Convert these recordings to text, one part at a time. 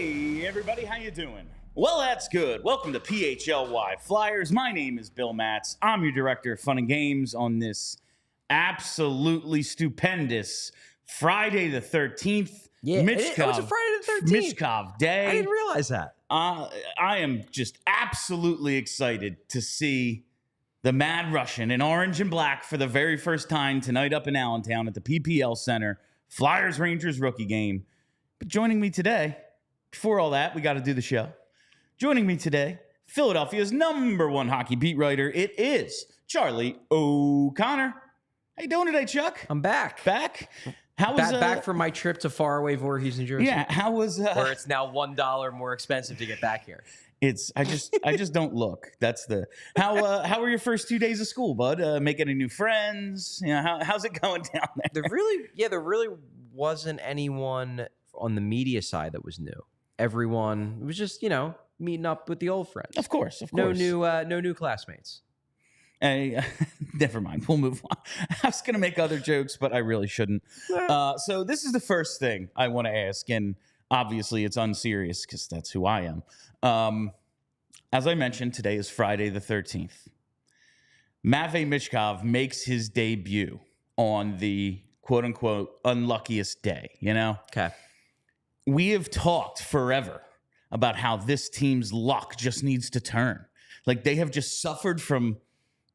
Hey everybody, how you doing? Well, that's good. Welcome to PHLY Flyers. My name is Bill Matz. I'm your director of fun and games on this absolutely stupendous Friday the 13th. Yeah, it was a Friday the 13th. Michkov Day. I didn't realize that. I am just absolutely excited to see the Mad Russian in orange and black for the very first time tonight up in Allentown at the PPL Center. Flyers-Rangers rookie game. But joining me today, before all that, we got to do the show. Joining me today, Philadelphia's #1 hockey beat writer. It is Charlie O'Connor. How you doing today, Chuck? I'm back. Back? How was back from my trip to faraway Voorhees, New Jersey? Yeah, how was where it's now $1 more expensive to get back here. I just don't look. That's the how were your first 2 days of school, bud? Making any new friends? You know, how's it going down there? There really wasn't anyone on the media side that was new. Everyone was just, meeting up with the old friends. Of course. No new classmates. Never mind. We'll move on. I was going to make other jokes, but I really shouldn't. So this is the first thing I want to ask, and obviously it's unserious because that's who I am. As I mentioned, today is Friday the 13th. Matvei Michkov makes his debut on the quote-unquote unluckiest day, Okay. We have talked forever about how this team's luck just needs to turn. Like, they have just suffered from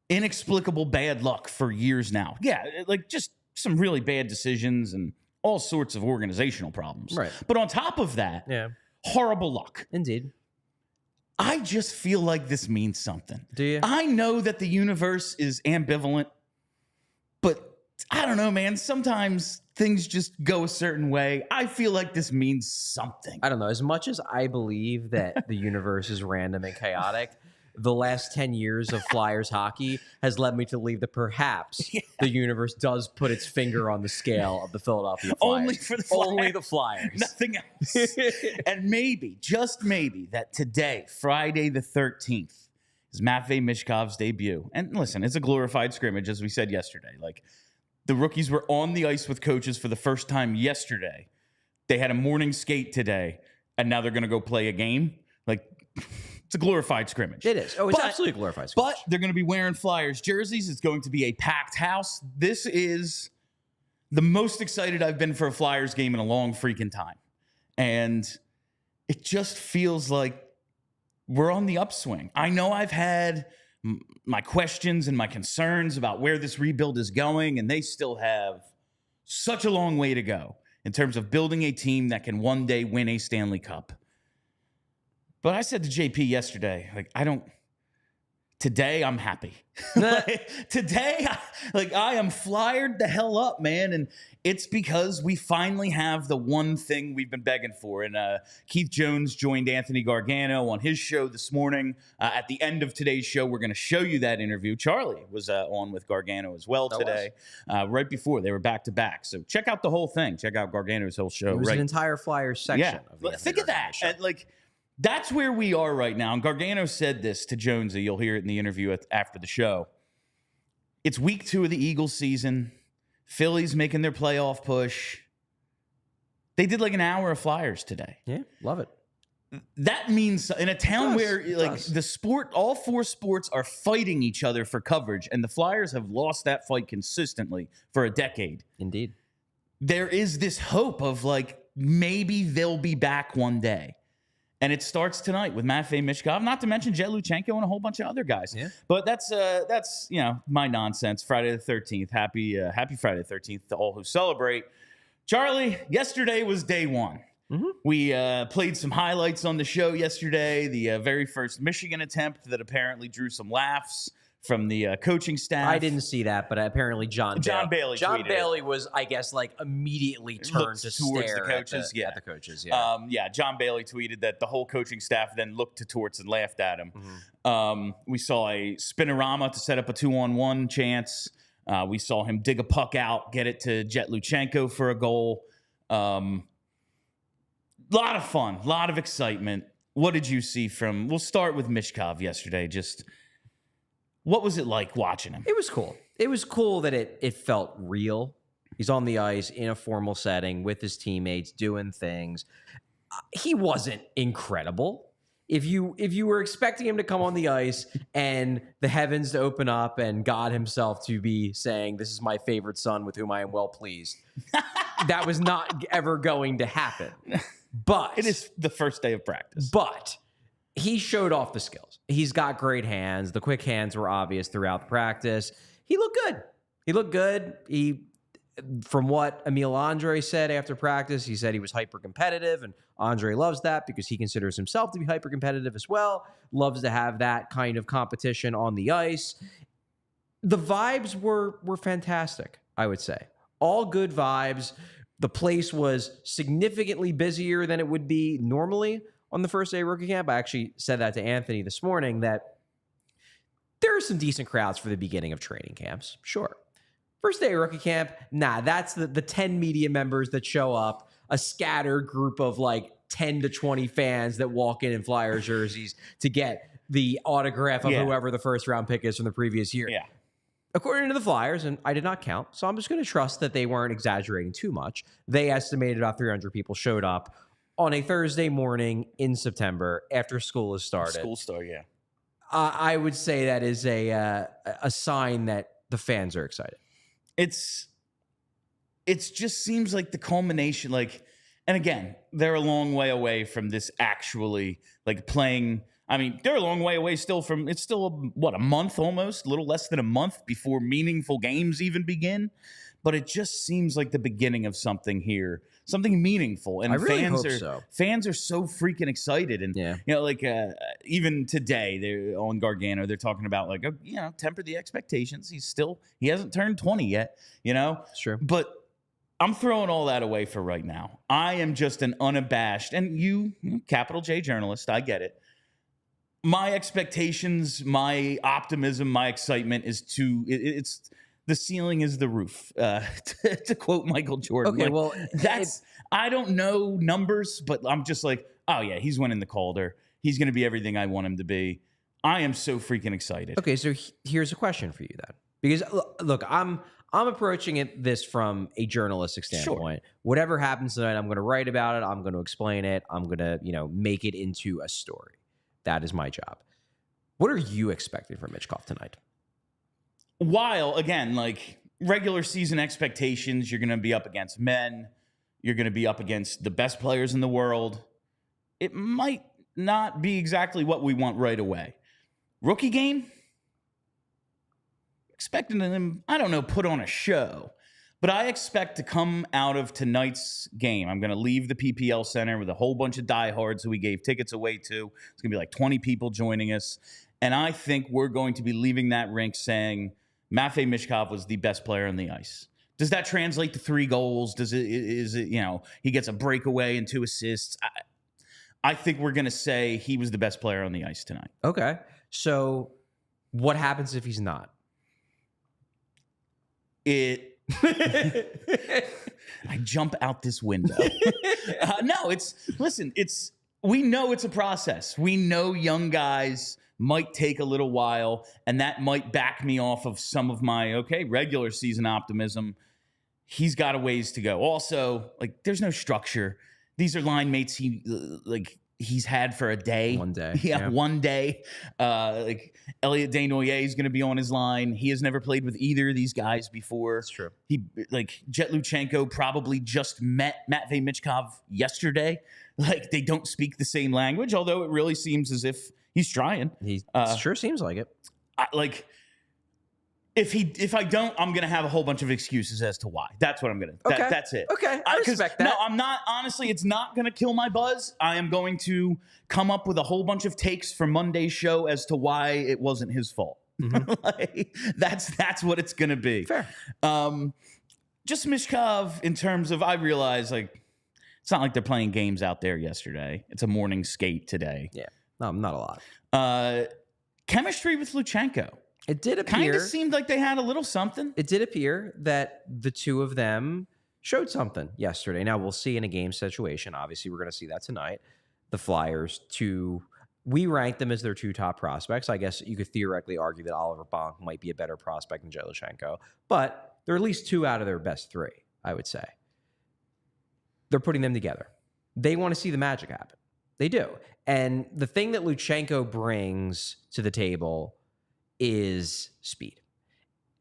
inexplicable bad luck for years now. Yeah, like just some really bad decisions and all sorts of organizational problems. Right. But on top of that, horrible luck. Indeed. I just feel like this means something. Do you? I know that the universe is ambivalent, but I don't know, man. Sometimes things just go a certain way. I feel like this means something. I don't know. As much as I believe that the universe is random and chaotic, the last 10 years of Flyers hockey has led me to believe that perhaps the universe does put its finger on the scale of the Philadelphia Flyers. Only for the Flyers. Only the Flyers. Nothing else. And maybe, just maybe, that today, Friday the 13th, is Matvei Michkov's debut. And listen, it's a glorified scrimmage, as we said yesterday. Like, the rookies were on the ice with coaches for the first time yesterday. They had a morning skate today, and now they're going to go play a game. Like, it's a glorified scrimmage. It is. Oh, it's absolutely a glorified scrimmage. But they're going to be wearing Flyers jerseys. It's going to be a packed house. This is the most excited I've been for a Flyers game in a long freaking time. And it just feels like we're on the upswing. I know I've had my questions and my concerns about where this rebuild is going, and they still have such a long way to go in terms of building a team that can one day win a Stanley Cup. But I said to JP yesterday, today I'm happy. Today, I am flyered the hell up, man. And it's because we finally have the one thing we've been begging for. And Keith Jones joined Anthony Gargano on his show this morning. At the end of today's show, we're going to show you that interview. Charlie was on with Gargano as well today, right before. They were back-to-back. So check out the whole thing. Check out Gargano's whole show. It was an entire Flyers section. Yeah. Think of that. That's where we are right now. And Gargano said this to Jonesy. You'll hear it in the interview after the show. It's week 2 of the Eagles season. Philly's making their playoff push. They did like an hour of Flyers today. Yeah, love it. That means in a town where the sport, all 4 sports are fighting each other for coverage, and the Flyers have lost that fight consistently for a decade. Indeed. There is this hope of maybe they'll be back one day. And it starts tonight with Matvei Michkov, not to mention Jett Luchanko and a whole bunch of other guys. Yeah. But that's my nonsense. Friday the 13th. Happy Friday the 13th to all who celebrate. Charlie, yesterday was day 1. Mm-hmm. We played some highlights on the show yesterday. The very first Michigan attempt that apparently drew some laughs from the coaching staff. I didn't see that, but apparently John Bailey was, I guess, immediately turned to stare the coaches. At the coaches. Yeah. John Bailey tweeted that the whole coaching staff then looked to Torts and laughed at him. Mm-hmm. We saw a spinorama to set up a 2-on-1 chance. We saw him dig a puck out, get it to Jett Luchanko for a goal. Lot of fun, lot of excitement. What did you see we'll start with Michkov yesterday. Just what was it like watching him? It was cool. It was cool that it felt real. He's on the ice in a formal setting with his teammates doing things. He wasn't incredible. If you were expecting him to come on the ice and the heavens to open up and God himself to be saying, "This is my favorite son with whom I am well pleased," that was not ever going to happen. But It is the first day of practice. But he showed off the skills. He's got great hands. The quick hands were obvious throughout the practice. He looked good. He looked good. From what Emil Andre said after practice, he said he was hyper competitive, and Andre loves that because he considers himself to be hyper competitive as well. Loves to have that kind of competition on the ice. The vibes were fantastic, I would say. All good vibes. The place was significantly busier than it would be normally on the first day of rookie camp. I actually said that to Anthony this morning, that there are some decent crowds for the beginning of training camps. Sure. First day of rookie camp, nah, that's the 10 media members that show up, a scattered group of like 10 to 20 fans that walk in Flyers jerseys to get the autograph of whoever the first round pick is from the previous year. Yeah. According to the Flyers, and I did not count, so I'm just going to trust that they weren't exaggerating too much. They estimated about 300 people showed up on a Thursday morning in September after school has started. School start, yeah. I would say that is a sign that the fans are excited. It's just seems like the culmination, like, and again, they're a long way away from this actually like playing. I mean, they're a long way away still from, it's still a month almost, a little less than a month before meaningful games even begin. But it just seems like the beginning of something here, something meaningful. And I really hope so. Fans are so freaking excited. And, you know, like even today, they're on Gargano, they're talking about like, you know, temper the expectations. He hasn't turned 20 yet, you know? Sure. But I'm throwing all that away for right now. I am just an unabashed, and you, capital J journalist, I get it. My expectations, my optimism, my excitement is it's the ceiling is the roof, to quote Michael Jordan. Okay, like, well, I don't know numbers, but I'm just like, oh yeah, he's winning the Calder. He's going to be everything I want him to be. I am so freaking excited. Okay, so here's a question for you then, because look, I'm approaching this from a journalistic standpoint. Sure. Whatever happens tonight, I'm going to write about it. I'm going to explain it. I'm going to, make it into a story. That is my job. What are you expecting from Michkov tonight? While, again, like regular season expectations, you're going to be up against men. You're going to be up against the best players in the world. It might not be exactly what we want right away. Rookie game? Expecting them, I don't know, put on a show. But I expect to come out of tonight's game. I'm going to leave the PPL Center with a whole bunch of diehards who we gave tickets away to. It's going to be like 20 people joining us. And I think we're going to be leaving that rink saying Matvei Michkov was the best player on the ice. Does that translate to 3 goals? Is it, he gets a breakaway and 2 assists? I think we're going to say he was the best player on the ice tonight. Okay. So what happens if he's not? I jump out this window. No, we know it's a process. We know young guys might take a little while, and that might back me off of some of my, regular season optimism. He's got a ways to go. Also, like, there's no structure. These are line mates he's had for a day. One day. Yeah, one day. Like Elliot Desnoyers is going to be on his line. He has never played with either of these guys before. That's true. Jett Luchanko probably just met Matvei Michkov yesterday. Like, they don't speak the same language, although it really seems as if he's trying. He sure seems like it. If I don't, I'm going to have a whole bunch of excuses as to why. That's what I'm going to. Okay. That's it. Okay. I respect that. No, I'm not. Honestly, it's not going to kill my buzz. I am going to come up with a whole bunch of takes from Monday's show as to why it wasn't his fault. Mm-hmm. That's what it's going to be. Fair. Just Michkov in terms of, I realize, it's not like they're playing games out there yesterday. It's a morning skate today. Yeah. No, not a lot. Chemistry with Luchanko. It did appear. Kind of seemed like they had a little something. It did appear that the two of them showed something yesterday. Now, we'll see in a game situation. Obviously, we're going to see that tonight. The Flyers, we rank them as their 2 top prospects. I guess you could theoretically argue that Oliver Bonk might be a better prospect than Jett Luchanko, but they're at least 2 out of their best 3, I would say. They're putting them together. they want to see the magic happen. They do. And the thing that Luchanko brings to the table is speed.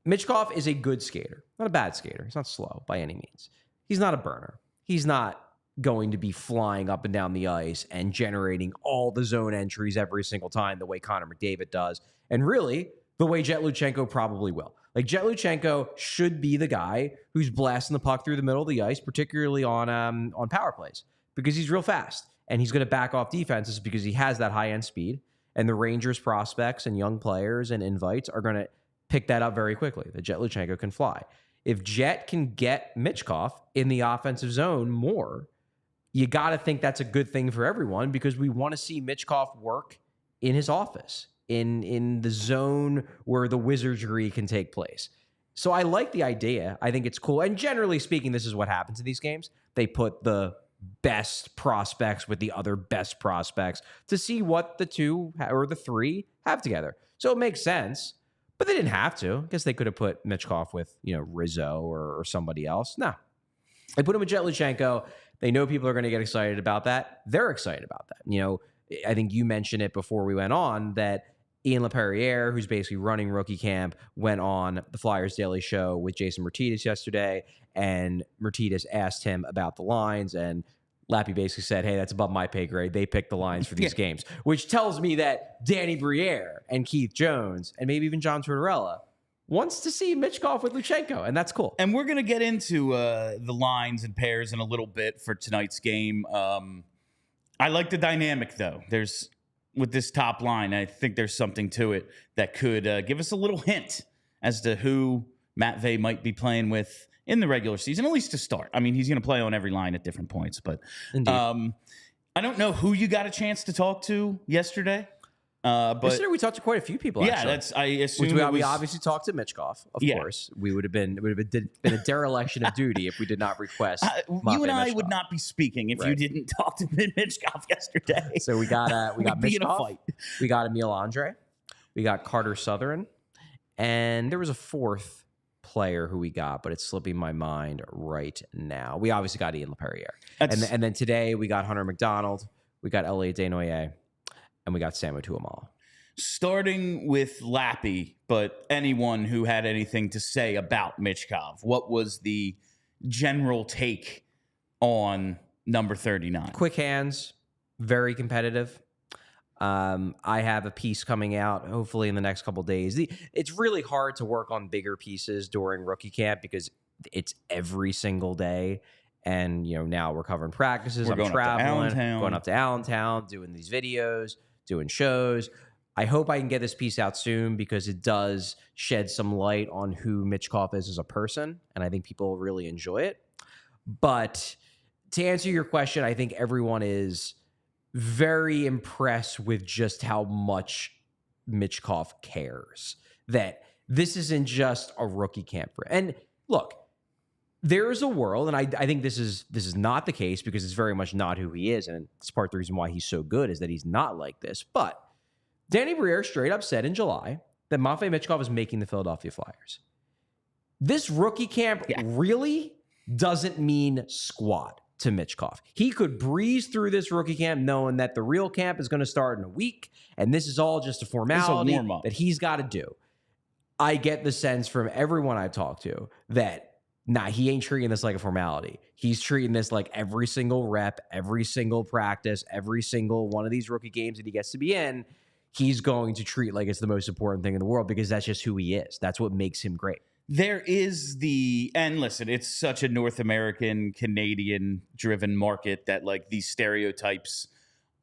Michkov is a good skater, not a bad skater. He's not slow by any means. He's not a burner. He's not going to be flying up and down the ice and generating all the zone entries every single time the way Connor McDavid does. And really, the way Jett Luchanko probably will. Like, Jett Luchanko should be the guy who's blasting the puck through the middle of the ice, particularly on power plays, because he's real fast. And he's going to back off defenses because he has that high-end speed. And the Rangers prospects and young players and invites are going to pick that up very quickly, that Jett Luchanko can fly. If Jett can get Michkov in the offensive zone more, you got to think that's a good thing for everyone, because we want to see Michkov work in his office, in the zone where the wizardry can take place. So I like the idea. I think it's cool. And generally speaking, this is what happens in these games. They put the best prospects with the other best prospects to see what the two or the three have together. So it makes sense, but they didn't have to. I guess they could have put Michkov with, Rizzo or somebody else. No, they put him with Jett Luchanko. They know people are going to get excited about that. They're excited about that. I think you mentioned it before we went on that Ian LaPerriere, who's basically running rookie camp, went on the Flyers Daily Show with Jason Murtitas yesterday, and Murtitas asked him about the lines, and Lappy basically said, hey, that's above my pay grade. They picked the lines for these games, which tells me that Danny Briere and Keith Jones and maybe even John Tortorella wants to see Michkov with Luchanko, and that's cool. And we're going to get into the lines and pairs in a little bit for tonight's game. I like the dynamic, though. With this top line, I think there's something to it that could give us a little hint as to who Matvei might be playing with in the regular season, at least to start. I mean, he's going to play on every line at different points, but I don't know who you got a chance to talk to yesterday. But yesterday we talked to quite a few people. Yeah, actually. I assume we obviously talked to Michkov. Of course, it would have been a dereliction of duty if we did not request. You and I would not be speaking if you didn't talk to Michkov yesterday. So we got Michkov. Fight. We got Emil Andre. We got Carter Southern, and there was a fourth player who we got, but it's slipping my mind right now. We obviously got Ian LaPerriere, and then today we got Hunter McDonald. We got Elliot Desnoyers. And we got Samu Tuamala. Starting with Lappy, but anyone who had anything to say about Michkov, what was the general take on number 39? Quick hands, very competitive. I have a piece coming out hopefully in the next couple of days. It's really hard to work on bigger pieces during rookie camp because it's every single day. And, now we're covering practices. I'm traveling, going up to Allentown, doing these videos, doing shows. I hope I can get this piece out soon because it does shed some light on who Michkov is as a person, and I think people really enjoy it. But to answer your question, I think everyone is very impressed with just how much Michkov cares. That this isn't just a rookie camp. And look, there is a world, and I think this is not the case because it's very much not who he is, and it's part of the reason why he's so good is that he's not like this. But Danny Briere straight up said in July that Matvei Michkov is making the Philadelphia Flyers. This rookie camp really doesn't mean squat to Michkov. He could breeze through this rookie camp knowing that the real camp is going to start in a week, and this is all just a formality that he's got to do. I get the sense from everyone I've talked to that he ain't treating this like a formality. He's treating this like every single rep, every single practice, every single one of these rookie games that he gets to be in, he's going to treat like it's the most important thing in the world because that's just who he is. That's what makes him great. There is and listen, it's such a North American, Canadian-driven market that, like, these stereotypes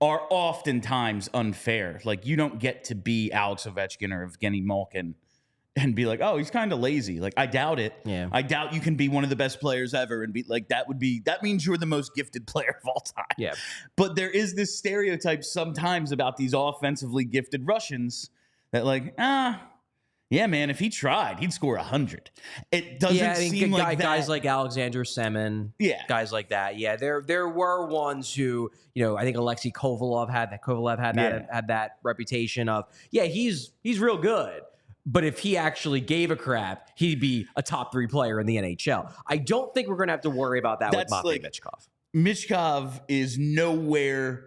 are oftentimes unfair. Like, you don't get to be Alex Ovechkin or Evgeny Malkin and be like, oh, he's kind of lazy. Like, I doubt it. Yeah. I doubt you can be one of the best players ever and be like, that means you're the most gifted player of all time. Yeah. But there is this stereotype sometimes about these offensively gifted Russians that, like, yeah, man, if he tried, he'd score 100. It doesn't seem like guys like Alexander Semin, guys like that. Yeah, there were ones who, I think Alexei Kovalev had that reputation of, he's real good. But if he actually gave a crap, he'd be a top 3 player in the NHL. I don't think we're going to have to worry about that with Matvei Michkov. Michkov is nowhere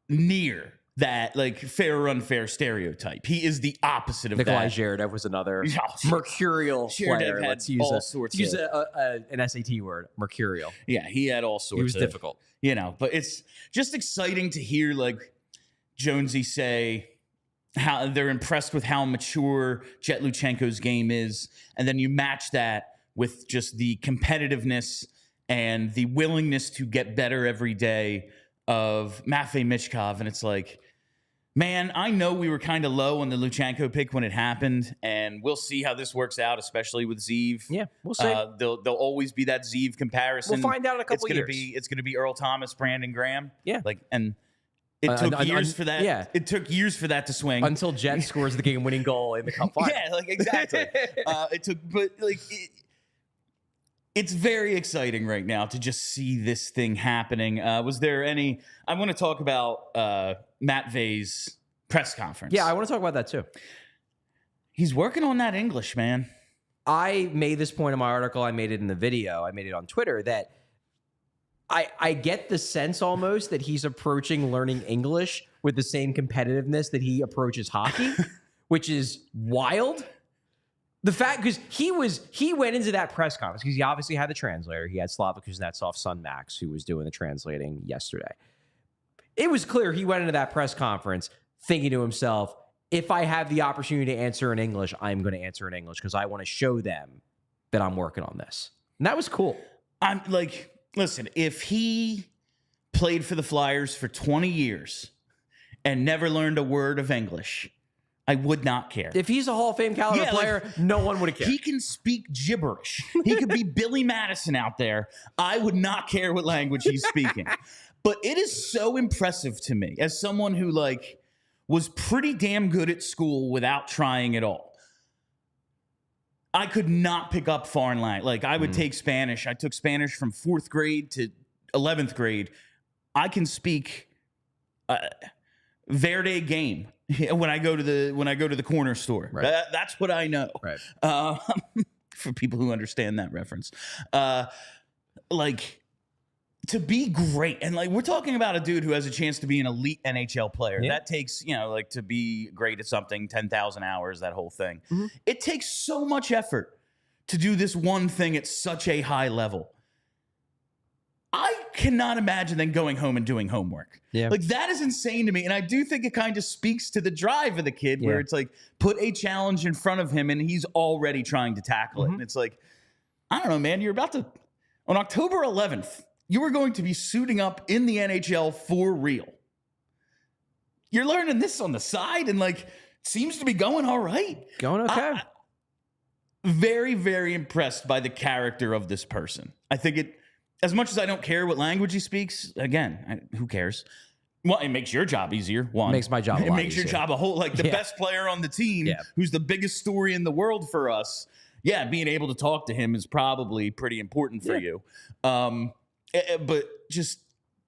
near that like fair or unfair stereotype. He is the opposite of Nikolai that. Zheredev was another Oh, mercurial player. had Let's use, all sorts use of- an SAT word, mercurial. Yeah, he had all sorts. He was of, difficult. you know. But it's just exciting to hear like Jonesy say how they're impressed with how mature Jett Luchanko's game is, and then you match that with just the competitiveness and the willingness to get better every day of Matvei Michkov, and it's like, man, I know we were kind of low on the Luchanko pick when it happened, and we'll see how this works out, especially with Zeev. Yeah, we'll see. There'll always be that Zeev comparison. We'll find out in a couple years. It's gonna be Earl Thomas, Brandon Graham. Yeah, and it took years for that. Yeah, it took years for that to swing until Jett scores the game-winning goal in the cup final. Yeah, like exactly. It took, but like. It's very exciting right now to just see this thing happening. Was there any? I want to talk about Matvei's press conference. Yeah, I want to talk about that too. He's working on that English, man. I made this point in my article. I made it in the video. I made it on Twitter that I get the sense almost that he's approaching learning English with the same competitiveness that he approaches hockey, which is wild. The fact, because he went into that press conference because he obviously had the translator. He had Slava Kuznetsov's son Max, who was doing the translating yesterday. It was clear he went into that press conference thinking to himself, if I have the opportunity to answer in English, I'm going to answer in English because I want to show them that I'm working on this. And that was cool. I'm like, listen, if he played for the Flyers for 20 years and never learned a word of English, I would not care. If he's a Hall of Fame caliber player, no one would have cared. He can speak gibberish. He could be Billy Madison out there. I would not care what language he's speaking. But it is so impressive to me as someone who like was pretty damn good at school without trying at all. I could not pick up foreign language. Like I would take Spanish. I took Spanish from 4th grade to 11th grade. I can speak Verde game when I go to the corner store. Right. That's what I know. Right. For people who understand that reference, like to be great, and like we're talking about a dude who has a chance to be an elite NHL player. Yeah. That takes, like to be great at something, 10,000 hours, that whole thing. It takes so much effort to do this one thing at such a high level. I cannot imagine then going home and doing homework. Yeah. Like that is insane to me. And I do think it kind of speaks to the drive of the kid where it's like put a challenge in front of him and he's already trying to tackle it. And it's like, I don't know, man, you're about to, on October 11th, you are going to be suiting up in the NHL for real. You're learning this on the side and like, seems to be going all right. Going okay. Very, very impressed by the character of this person. I think it, as much as I don't care what language he speaks, again, who cares? Well, it makes your job easier. One, It makes my job a It lot makes your easier. job a whole, like the best player on the team, who's the biggest story in the world for us. Yeah, being able to talk to him is probably pretty important for you. But just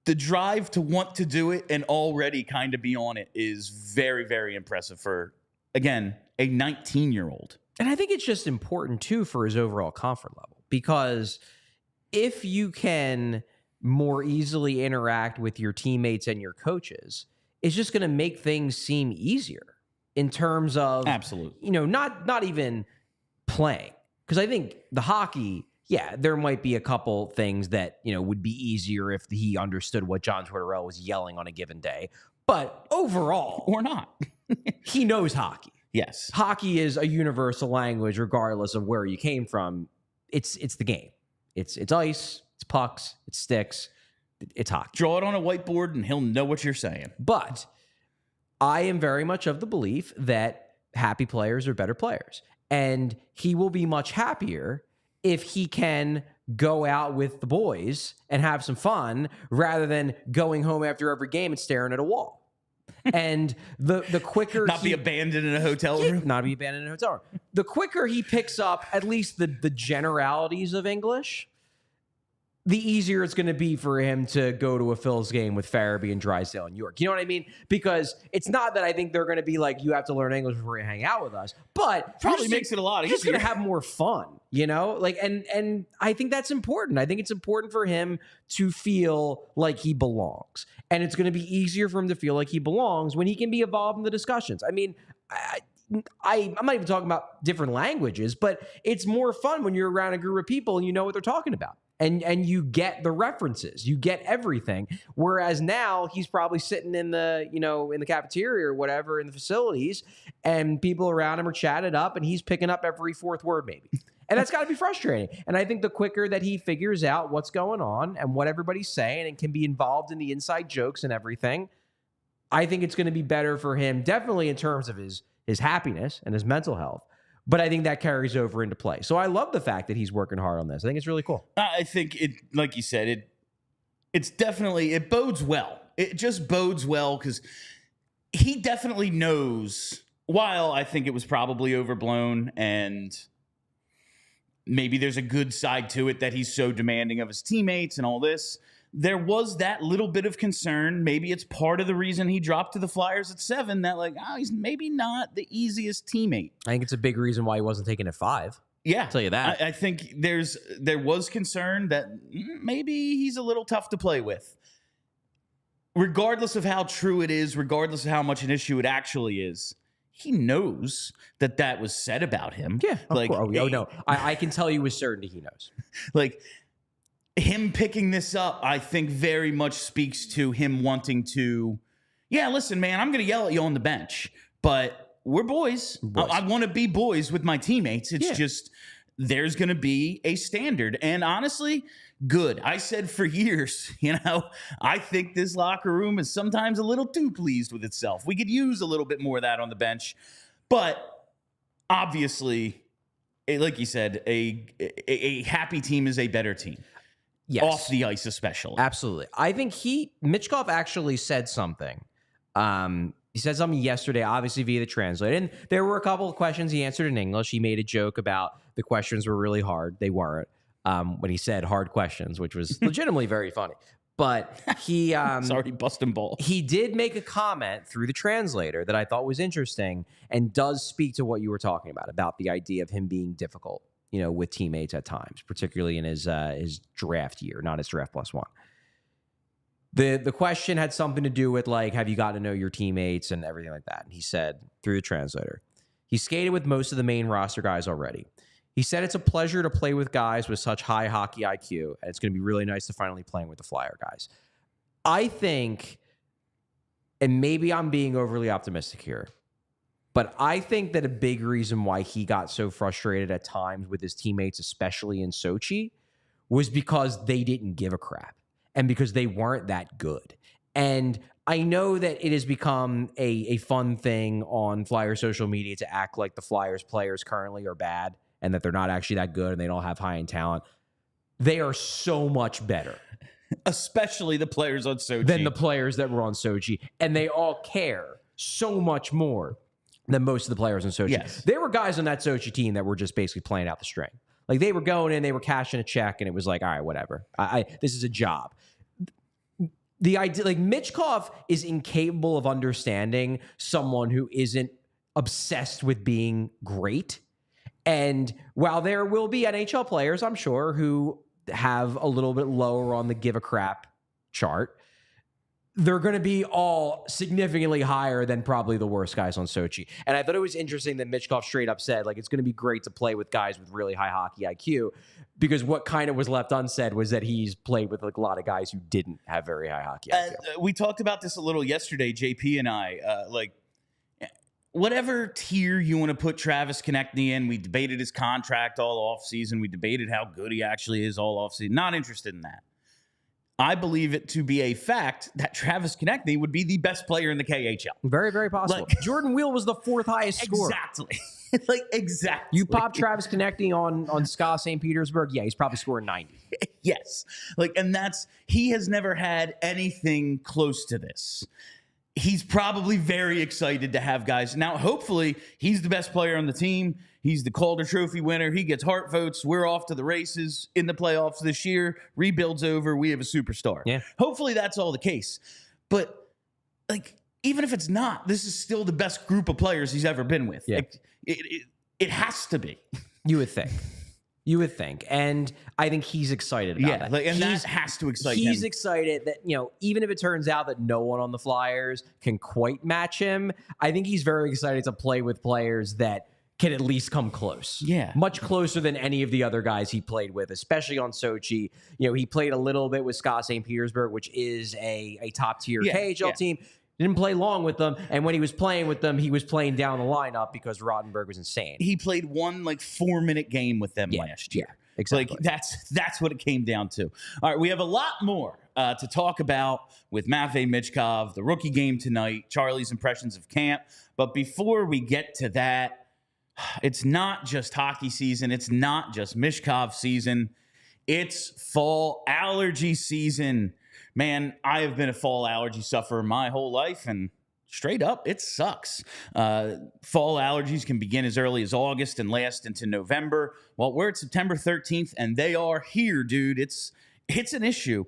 the drive to want to do it and already kind of be on it is very, very impressive for, again, a 19-year-old. And I think it's just important, too, for his overall comfort level. Because if you can more easily interact with your teammates and your coaches, it's just going to make things seem easier in terms of, absolutely, not even playing. Because I think the hockey, there might be a couple things that, would be easier if he understood what John Tortorella was yelling on a given day. But overall, or not, he knows hockey. Yes. Hockey is a universal language, regardless of where you came from. It's the game. It's ice, it's pucks, it's sticks, it's hockey. Draw it on a whiteboard and he'll know what you're saying. But I am very much of the belief that happy players are better players. And he will be much happier if he can go out with the boys and have some fun rather than going home after every game and staring at a wall. And the quicker not be abandoned in a hotel room. Not be abandoned in a hotel room. The quicker he picks up at least the generalities of English, the easier it's going to be for him to go to a Phil's game with Farabee and Drysdale and York. You know what I mean? Because it's not that I think they're going to be like, you have to learn English before you hang out with us, but Probably makes it a lot easier. Just going to have more fun, you know? Like, and I think that's important. I think it's important for him to feel like he belongs. And it's going to be easier for him to feel like he belongs when he can be involved in the discussions. I mean, I'm not even talking about different languages, but it's more fun when you're around a group of people and you know what they're talking about. And you get the references, you get everything. Whereas now he's probably sitting in the, in the cafeteria or whatever in the facilities, and people around him are chatted up and he's picking up every fourth word maybe. And that's got to be frustrating. And I think the quicker that he figures out what's going on and what everybody's saying and can be involved in the inside jokes and everything, I think it's going to be better for him, definitely in terms of his happiness and his mental health. But I think that carries over into play. So I love the fact that he's working hard on this. I think it's really cool. I think it, like you said, it's definitely, it bodes well. It just bodes well because he definitely knows, while I think it was probably overblown and maybe there's a good side to it that he's so demanding of his teammates and all this, there was that little bit of concern. Maybe it's part of the reason he dropped to the Flyers at 7, that he's maybe not the easiest teammate. I think it's a big reason why he wasn't taken at 5. Yeah. I'll tell you that. I think there was concern that maybe he's a little tough to play with. Regardless of how true it is, regardless of how much an issue it actually is, he knows that was said about him. Yeah. Of course. Oh, no. I can tell you with certainty he knows. Him picking this up, I think, very much speaks to him wanting to, listen, man, I'm going to yell at you on the bench, but we're boys. I want to be boys with my teammates. It's just there's going to be a standard. And honestly, good. I said for years, I think this locker room is sometimes a little too pleased with itself. We could use a little bit more of that on the bench. But obviously, like you said, a happy team is a better team. Yes. Off the ice especially. Absolutely. I think Michkov actually said something. He said something yesterday, obviously via the translator. And there were a couple of questions he answered in English. He made a joke about the questions were really hard. They weren't. When he said hard questions, which was legitimately very funny. But he... Sorry, busting balls. He did make a comment through the translator that I thought was interesting and does speak to what you were talking about the idea of him being difficult, with teammates at times, particularly in his draft year, not his draft plus 1. The question had something to do with have you gotten to know your teammates and everything like that. And he said through the translator, he skated with most of the main roster guys already. He said it's a pleasure to play with guys with such high hockey IQ, and it's going to be really nice to finally playing with the Flyer guys. I think, and maybe I'm being overly optimistic here, but I think that a big reason why he got so frustrated at times with his teammates, especially in Sochi, was because they didn't give a crap and because they weren't that good. And I know that it has become a fun thing on Flyer social media to act like the Flyers players currently are bad and that they're not actually that good and they don't have high-end talent. They are so much better. Especially the players on Sochi. Than the players that were on Sochi. And they all care so much more than most of the players in Sochi. Yes. There were guys on that Sochi team that were just basically playing out the string. They were going in, they were cashing a check, and it was all right, whatever. This is a job. The idea, Michkov is incapable of understanding someone who isn't obsessed with being great. And while there will be NHL players, I'm sure, who have a little bit lower on the give a crap chart, they're going to be all significantly higher than probably the worst guys on Sochi. And I thought it was interesting that Michkov straight up said, it's going to be great to play with guys with really high hockey IQ, because what kind of was left unsaid was that he's played with a lot of guys who didn't have very high hockey IQ. We talked about this a little yesterday, JP and I. Whatever tier you want to put Travis Konechny in, we debated his contract all offseason. We debated how good he actually is all offseason. Not interested in that. I believe it to be a fact that Travis Konechny would be the best player in the KHL. Very, very possible. Jordan Wheel was the 4th highest scorer. Exactly. Exactly. You pop Travis Konechny on SKA St. Petersburg, he's probably scoring 90. Yes. And he has never had anything close to this. he's probably very excited to have guys. Now, hopefully, he's the best player on the team. He's the Calder Trophy winner. He gets heart votes. We're off to the races in the playoffs this year. Rebuild's over. We have a superstar. Yeah. Hopefully, that's all the case. But, like, even if it's not, this is still the best group of players he's ever been with. Yeah. Like, it has to be. You would think. You would think. And I think he's excited about that. Like, and that has to excite him. He's excited that, even if it turns out that no one on the Flyers can quite match him, I think he's very excited to play with players that can at least come close. Yeah. Much closer than any of the other guys he played with, especially on Sochi. He played a little bit with Scott St. Petersburg, which is a top-tier KHL team. Didn't play long with them, and when he was playing with them, he was playing down the lineup because Rottenberg was insane. He played one 4-minute game with them last year. Yeah, exactly. Like that's what it came down to. All right, we have a lot more to talk about with Matvei Michkov, the rookie game tonight, Charlie's impressions of camp. But before we get to that, it's not just hockey season. It's not just Michkov season. It's fall allergy season. Man, I have been a fall allergy sufferer my whole life, and straight up, it sucks. Fall allergies can begin as early as August and last into November. Well, we're at September 13th, and they are here, dude. It's an issue.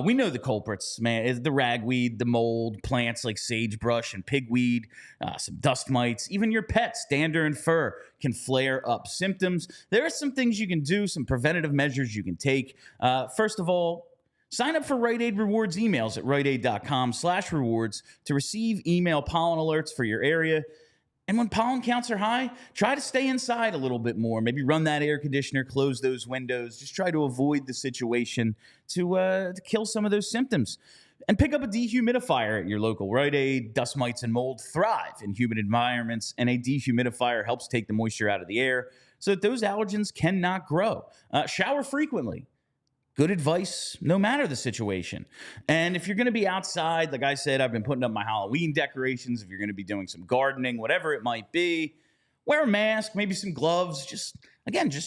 We know the culprits, man. It's the ragweed, the mold, plants like sagebrush and pigweed, some dust mites. Even your pets, dander and fur, can flare up symptoms. There are some things you can do, some preventative measures you can take. First of all, sign up for Rite Aid Rewards emails at riteaid.com/rewards to receive email pollen alerts for your area. And when pollen counts are high, try to stay inside a little bit more. Maybe run that air conditioner, close those windows. Just try to avoid the situation to kill some of those symptoms. And pick up a dehumidifier at your local Rite Aid. Dust mites and mold thrive in humid environments, and a dehumidifier helps take the moisture out of the air so that those allergens cannot grow. Shower frequently. Good advice, no matter the situation. And if you're going to be outside, like I said, I've been putting up my Halloween decorations. If you're going to be doing some gardening, whatever it might be, wear a mask, maybe some gloves. Just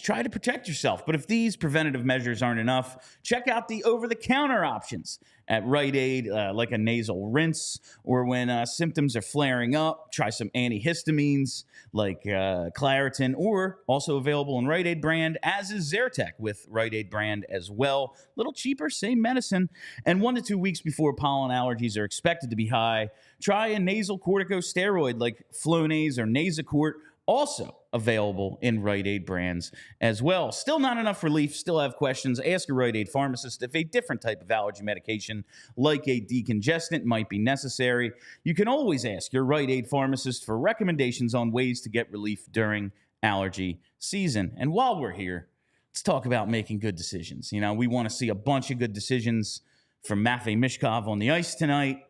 try to protect yourself. But if these preventative measures aren't enough, check out the over-the-counter options at Rite Aid, like a nasal rinse, or when symptoms are flaring up, try some antihistamines like Claritin, or also available in Rite Aid brand, as is Zyrtec with Rite Aid brand as well. A little cheaper, same medicine. And 1 to 2 weeks before pollen allergies are expected to be high, try a nasal corticosteroid like Flonase or Nasacort, also available in Rite Aid brands as well. Still not enough relief, still have questions, ask a Rite Aid pharmacist if a different type of allergy medication like a decongestant might be necessary. You can always ask your Rite Aid pharmacist for recommendations on ways to get relief during allergy season. And while we're here, let's talk about making good decisions. We want to see a bunch of good decisions from Matvei Michkov on the ice tonight.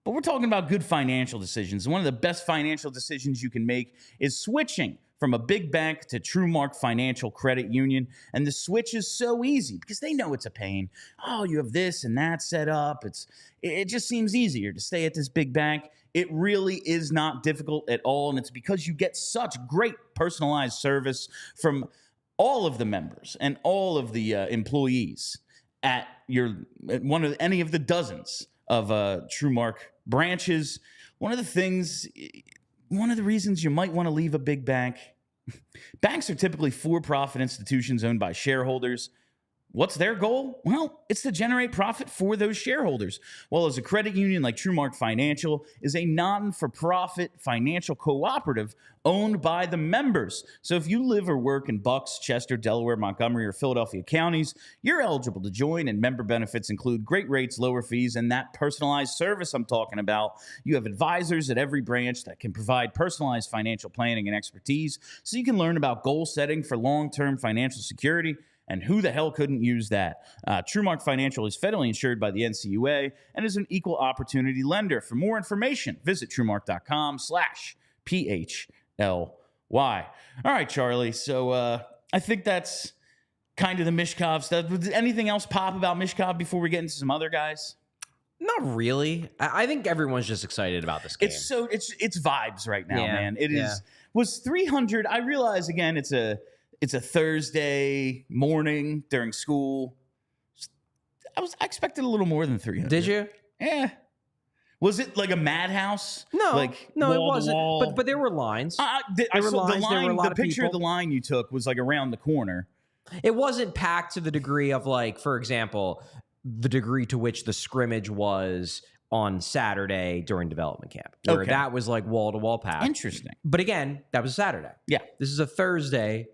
But we're talking about good financial decisions. One of the best financial decisions you can make is switching from a big bank to TrueMark Financial Credit Union. And the switch is so easy because they know it's a pain. Oh, you have this and that set up. It just seems easier to stay at this big bank. It really is not difficult at all. And it's because you get such great personalized service from all of the members and all of the employees at any of the dozens of TrueMark branches. One of the reasons you might want to leave a big bank, banks are typically for-profit institutions owned by shareholders. What's their goal? Well, it's to generate profit for those shareholders. While as a credit union like TrueMark Financial is a non-for-profit financial cooperative owned by the members. So if you live or work in Bucks, Chester, Delaware, Montgomery, or Philadelphia counties, you're eligible to join, and member benefits include great rates, lower fees, and that personalized service I'm talking about. You have advisors at every branch that can provide personalized financial planning and expertise, so you can learn about goal setting for long-term financial security. And who the hell couldn't use that? TrueMark Financial is federally insured by the NCUA and is an equal opportunity lender. For more information, visit TrueMark.com/PHLY. All right, Charlie. So I think that's kind of the Michkov stuff. Did anything else pop about Michkov before we get into some other guys? Not really. I think everyone's just excited about this game. It's vibes right now, man. It is. Was 300. I realize again, it's a Thursday morning during school. I expected a little more than 300. Did you? Yeah. Was it like a madhouse? No, like no, it wall to wasn't. wall? But there were lines. I There were saw lines, the there were a line. lot The of picture of people. the line you took was like around the corner. It wasn't packed to the degree of, like, for example, the degree to which the scrimmage was on Saturday during development camp, where Okay. that was like wall to wall packed. Interesting. But again, that was Saturday. Yeah. This is a Thursday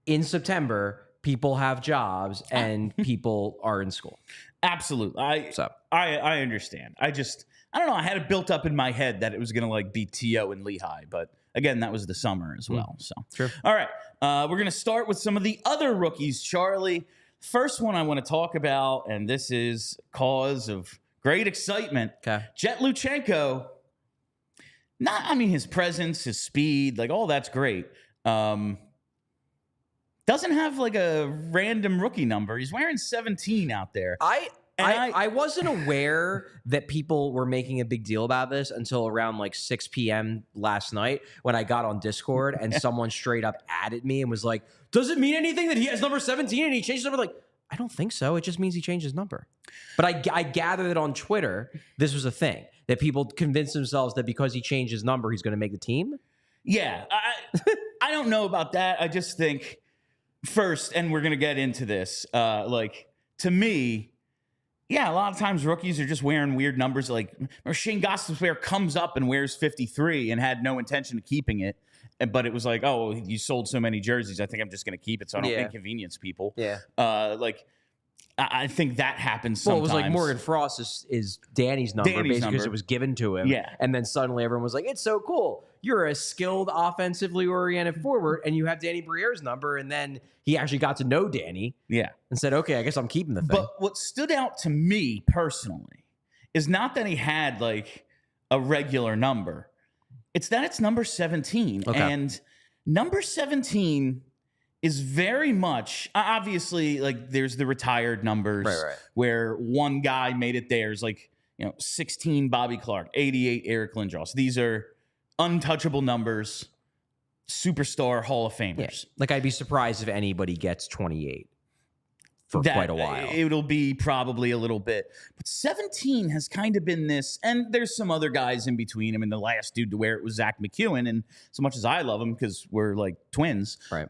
in September. People have jobs and people are in school. Absolutely. I understand. I don't know. I had it built up in my head that it was going to like be TO and Lehigh, but again, that was the summer as well. So Sure. All right. We're going to start with some of the other rookies. Charlie, first one I want to talk about, and this is cause of great excitement. Okay. Jett Luchanko. His presence, his speed, like all that's great. Doesn't have like a random rookie number. He's wearing 17 out there. I wasn't aware that people were making a big deal about this until around like 6 p.m. last night when I got on Discord and someone straight up added me and was like, does it mean anything that he has number 17 and he changed his number? Like, I don't think so. It just means he changed his number. But I gathered that on Twitter, this was a thing, that people convinced themselves that because he changed his number, he's going to make the team. Yeah. I don't know about that. I just think first, and we're going to get into this, to me, yeah, a lot of times rookies are just wearing weird numbers. Like Shane Gostisbehere comes up and wears 53 and had no intention of keeping it. But it was like, oh, you sold so many jerseys, I think I'm just going to keep it so I don't inconvenience people. Yeah. I think that happens sometimes. Well, it was like Morgan Frost is Danny's number, because it was given to him. Yeah. And then suddenly everyone was like, it's so cool. You're a skilled offensively oriented forward and you have Danny Briere's number. And then he actually got to know Danny. Yeah. And said, okay, I guess I'm keeping the thing. But what stood out to me personally is not that he had like a regular number. It's that it's number 17. Okay. And number 17 is very much, obviously, like there's the retired numbers where one guy made it theirs, like, 16 Bobby Clark, 88 Eric Lindros. These are untouchable numbers, superstar Hall of Famers. Yeah. Like, I'd be surprised if anybody gets 28 for quite a while. It'll be probably a little bit. But 17 has kind of been this, and there's some other guys in between him, and the last dude to wear it was Zach McEwen, and so much as I love him because we're like twins, right?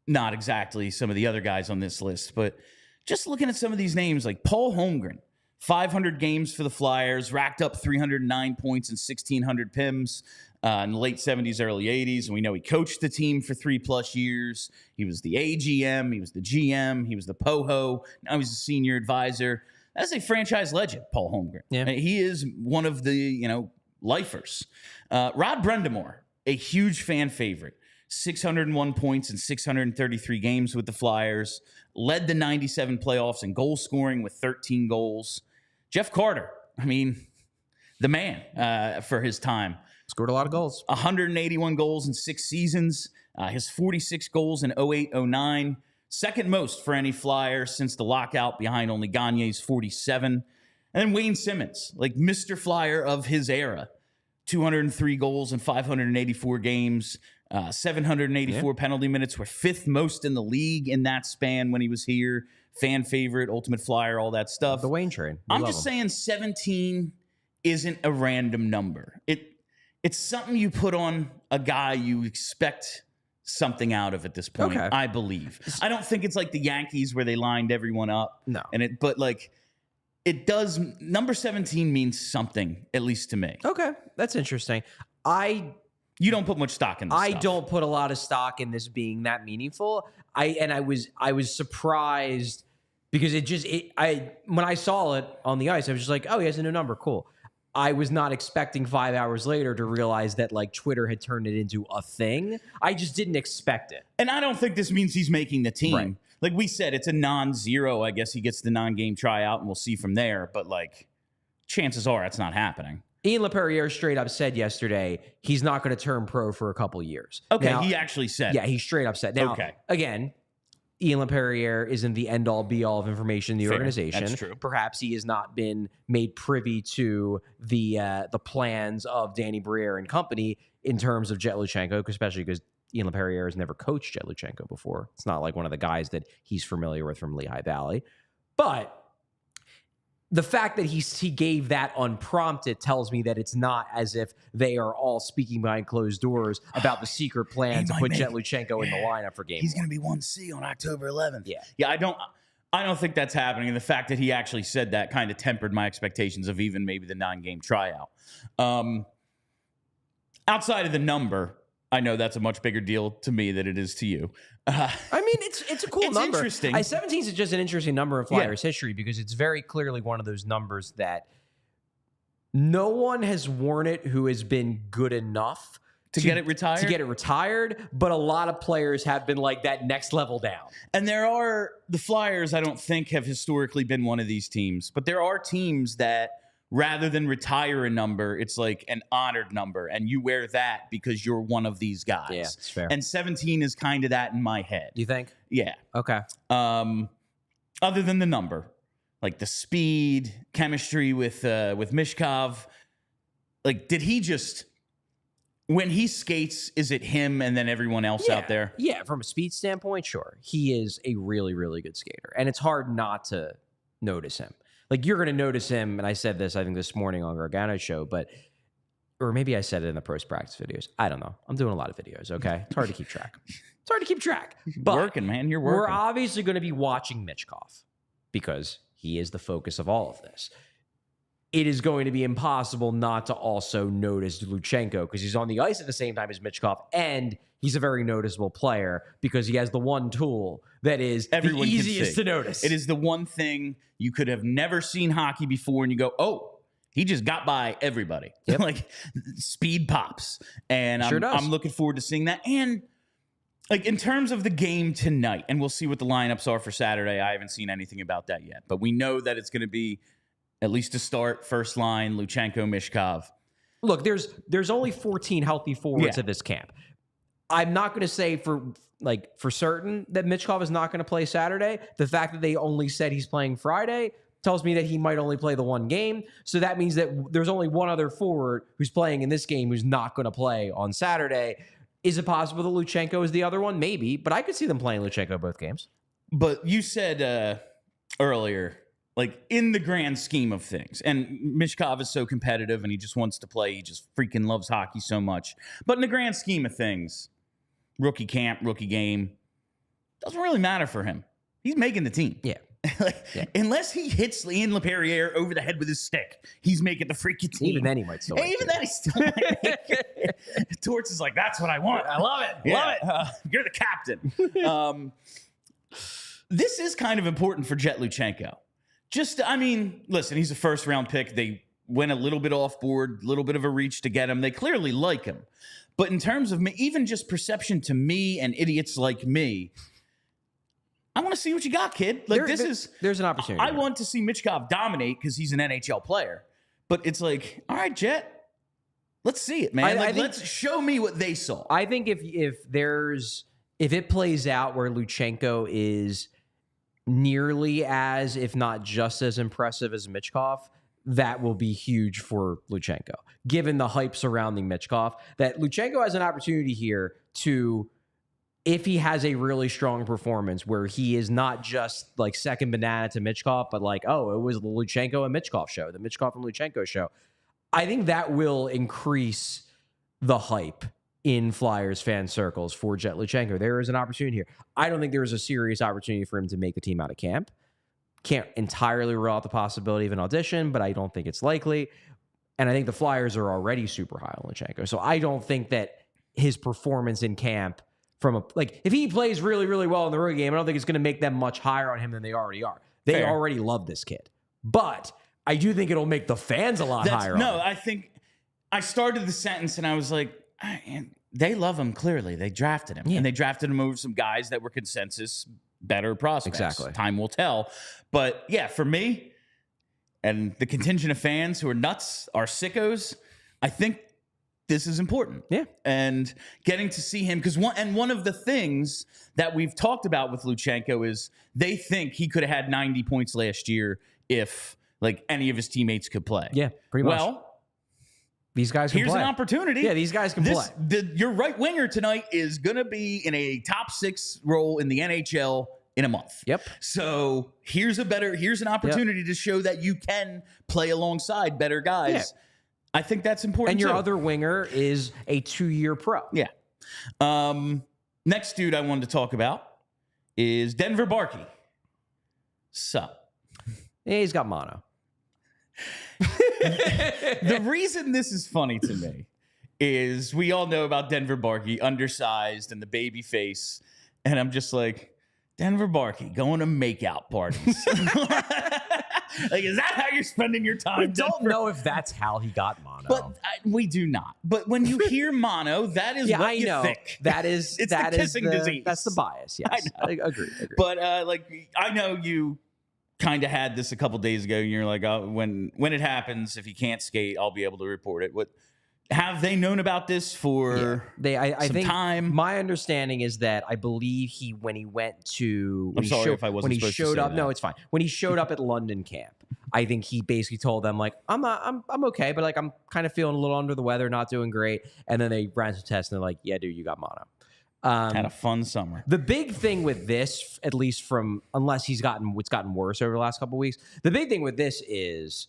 Not exactly some of the other guys on this list, but just looking at some of these names, like Paul Holmgren, 500 games for the Flyers, racked up 309 points and 1,600 PIMs in the late 70s, early 80s. And we know he coached the team for 3+ years. He was the AGM. He was the GM. He was the POHO. Now he's a senior advisor. That's a franchise legend, Paul Holmgren. Yeah. He is one of the, lifers. Rod Brendamore, a huge fan favorite. 601 points in 633 games with the Flyers. Led the 97 playoffs in goal scoring with 13 goals. Jeff Carter, the man for his time. Scored a lot of goals. 181 goals in 6 seasons. His 46 goals in 08-09. Second most for any Flyer since the lockout, behind only Gagne's 47. And then Wayne Simmons, like Mr. Flyer of his era. 203 goals in 584 games. 784 penalty minutes, were 5th most in the league in that span when he was here. Fan favorite, ultimate Flyer, all that stuff. The Wayne train. I'm just saying 17 isn't a random number. It's something you put on a guy you expect something out of at this point, Okay. I believe. I don't think it's like the Yankees where they lined everyone up. No. But it does, number 17 means something, at least to me. Okay, that's interesting. You don't put much stock in this stuff. don't put a lot of stock in this being that meaningful. I was surprised because when I saw it on the ice, I was just like, oh, he has a new number, cool. I was not expecting 5 hours later to realize that like Twitter had turned it into a thing. I just didn't expect it. And I don't think this means he's making the team. Right. Like we said, it's a non-zero. I guess he gets the non-game tryout and we'll see from there. But like chances are it's not happening. Ian LaPerriere straight up said yesterday he's not going to turn pro for a couple years. Okay, now, he actually said. Yeah, he straight up said. Now, again, Ian LaPerriere isn't the end-all, be-all of information in the organization. That's true. Perhaps he has not been made privy to the plans of Danny Briere and company in terms of Jett Luchanko, especially because Ian LaPerriere has never coached Jett Luchanko before. It's not like one of the guys that he's familiar with from Lehigh Valley. But the fact that he gave that unprompted tells me that it's not as if they are all speaking behind closed doors about the secret plan to put Jett Luchanko in the lineup for game. He's going to be 1C on October 11th. Yeah. I don't think that's happening. And the fact that he actually said that kind of tempered my expectations of even maybe the 9-game tryout. Outside of the number, I know that's a much bigger deal to me than it is to you. I mean, it's a cool number. It's interesting. 17 is just an interesting number in Flyers history because it's very clearly one of those numbers that no one has worn it who has been good enough to get it retired. To get it retired, but a lot of players have been like that next level down. And the Flyers, I don't think, have historically been one of these teams, but there are teams that rather than retire a number, it's like an honored number, and you wear that because you're one of these guys. Yeah, it's fair. And 17 is kind of that in my head. Do you think? Yeah. Okay. Other than the number, like the speed, chemistry with Michkov, like did he just when he skates, is it him and then everyone else out there? Yeah, from a speed standpoint, sure. He is a really, really good skater, and it's hard not to notice him. Like, you're going to notice him, and I said this, I think, this morning on Gargano's show, or maybe I said it in the post-practice videos. I don't know. I'm doing a lot of videos, okay? It's hard to keep track. But working, man. You're working. We're obviously going to be watching Michkov because he is the focus of all of this. It is going to be impossible not to also notice Luchanko because he's on the ice at the same time as Michkov, and he's a very noticeable player because he has the one tool that is everyone the easiest to notice. It is the one thing you could have never seen hockey before, and you go, oh, he just got by everybody. Yep. Like, speed pops. And sure does. I'm looking forward to seeing that. And, like, in terms of the game tonight, and we'll see what the lineups are for Saturday. I haven't seen anything about that yet. But we know that it's going to be, at least to start, first line, Luchanko, Michkov. Look, there's only 14 healthy forwards at this camp. I'm not going to say for certain that Michkov is not going to play Saturday. The fact that they only said he's playing Friday tells me that he might only play the one game. So that means that there's only one other forward who's playing in this game who's not going to play on Saturday. Is it possible that Luchanko is the other one? Maybe, but I could see them playing Luchanko both games. But you said earlier, like, in the grand scheme of things, and Michkov is so competitive and he just wants to play. He just freaking loves hockey so much. But in the grand scheme of things, rookie camp, rookie game, doesn't really matter for him. He's making the team. Yeah. Unless he hits Ian LePerriere over the head with his stick, he's making the freaking team. Even then, he might still. Even then, he still might make it. Torts is like, that's what I want. I love it. Yeah. Love it. You're the captain. This is kind of important for Jett Luchanko. Listen, he's a first-round pick. They went a little bit off board, a little bit of a reach to get him. They clearly like him. But in terms of me, even just perception to me and idiots like me, I want to see what you got, kid. Like, there's an opportunity. I want to see Michkov dominate because he's an NHL player. But it's like, all right, Jett, let's see it, man. Let's show me what they saw. I think if it plays out where Luchanko is nearly as, if not just as impressive as Michkov, that will be huge for Luchanko. Given the hype surrounding Michkov, that Luchanko has an opportunity here to, if he has a really strong performance where he is not just like second banana to Michkov, but like, oh, it was the Luchanko and Michkov show, the Michkov and Luchanko show. I think that will increase the hype in Flyers fan circles for Jett Luchanko. There is an opportunity here. I don't think there is a serious opportunity for him to make the team out of camp. Can't entirely rule out the possibility of an audition, but I don't think it's likely. And I think the Flyers are already super high on Luchanko. So I don't think that his performance in camp if he plays really, really well in the rookie game, I don't think it's going to make them much higher on him than they already are. They already love this kid. But I do think it'll make the fans a lot higher on him. I think I started the sentence and I was like, they love him clearly. They drafted him. Yeah. And they drafted him over some guys that were consensus better prospects. Exactly. Time will tell. But yeah, for me and the contingent of fans who are nuts, are sickos, I think this is important. Yeah. And getting to see him, because one of the things that we've talked about with Luchanko is they think he could have had 90 points last year if like any of his teammates could play. Yeah, pretty much. Well, these guys can play. Here's an opportunity. Yeah, these guys can play. Your right winger tonight is going to be in a top 6 role in the NHL in a month. Yep. So here's an opportunity to show that you can play alongside better guys. Yeah. I think that's important. And your too. other winger is a 2-year pro. Yeah. Next dude I wanted to talk about is Denver Barkey. Sup? Yeah, he's got mono. The reason this is funny to me is we all know about Denver Barkey, undersized and the baby face. And I'm just like, Denver Barkey going to makeout parties. Like, is that how you're spending your time? We don't know if that's how he got mono. But we do not. But when you hear mono, that is what you think. That is it's that the kissing disease. That's the bias. Yes, I agree. But I know you kind of had this a couple days ago. And you're like, oh, when it happens, if he can't skate, I'll be able to report it. What? Have they known about this for I some think time? My understanding is that I believe when he went to I'm sorry if I wasn't supposed to say up. that. No, it's fine. When he showed up at London camp, I think he basically told them like, I'm okay, but like I'm kind of feeling a little under the weather, not doing great. And then they ran some tests and they're like, yeah, dude, you got mono. Had a fun summer. The big thing with this, at least unless it's gotten worse over the last couple of weeks, the big thing with this is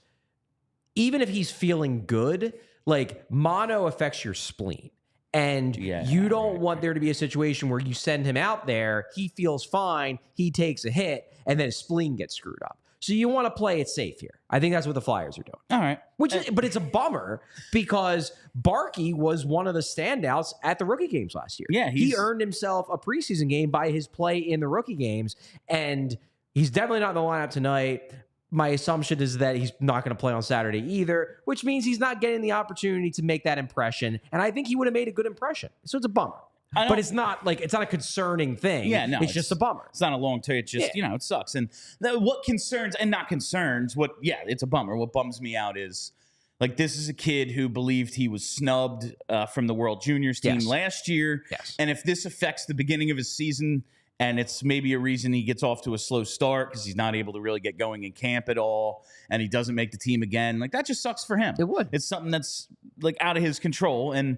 even if he's feeling good, like mono affects your spleen. And you don't want there to be a situation where you send him out there, he feels fine, he takes a hit, and then his spleen gets screwed up. So you want to play it safe here. I think that's what the Flyers are doing. All right. But it's a bummer because Barkey was one of the standouts at the rookie games last year. Yeah, he earned himself a preseason game by his play in the rookie games, and he's definitely not in the lineup tonight. My assumption is that he's not going to play on Saturday either, which means he's not getting the opportunity to make that impression. And I think he would have made a good impression. So it's a bummer. But it's not a concerning thing. Yeah, no. It's just a bummer. It's not a long term. It's just, it sucks. And what concerns, and not concerns, it's a bummer. What bums me out is, like, this is a kid who believed he was snubbed from the World Juniors team last year. Yes. And if this affects the beginning of his season, and it's maybe a reason he gets off to a slow start because he's not able to really get going in camp at all, and he doesn't make the team again, like, that just sucks for him. It would. It's something that's, like, out of his control, and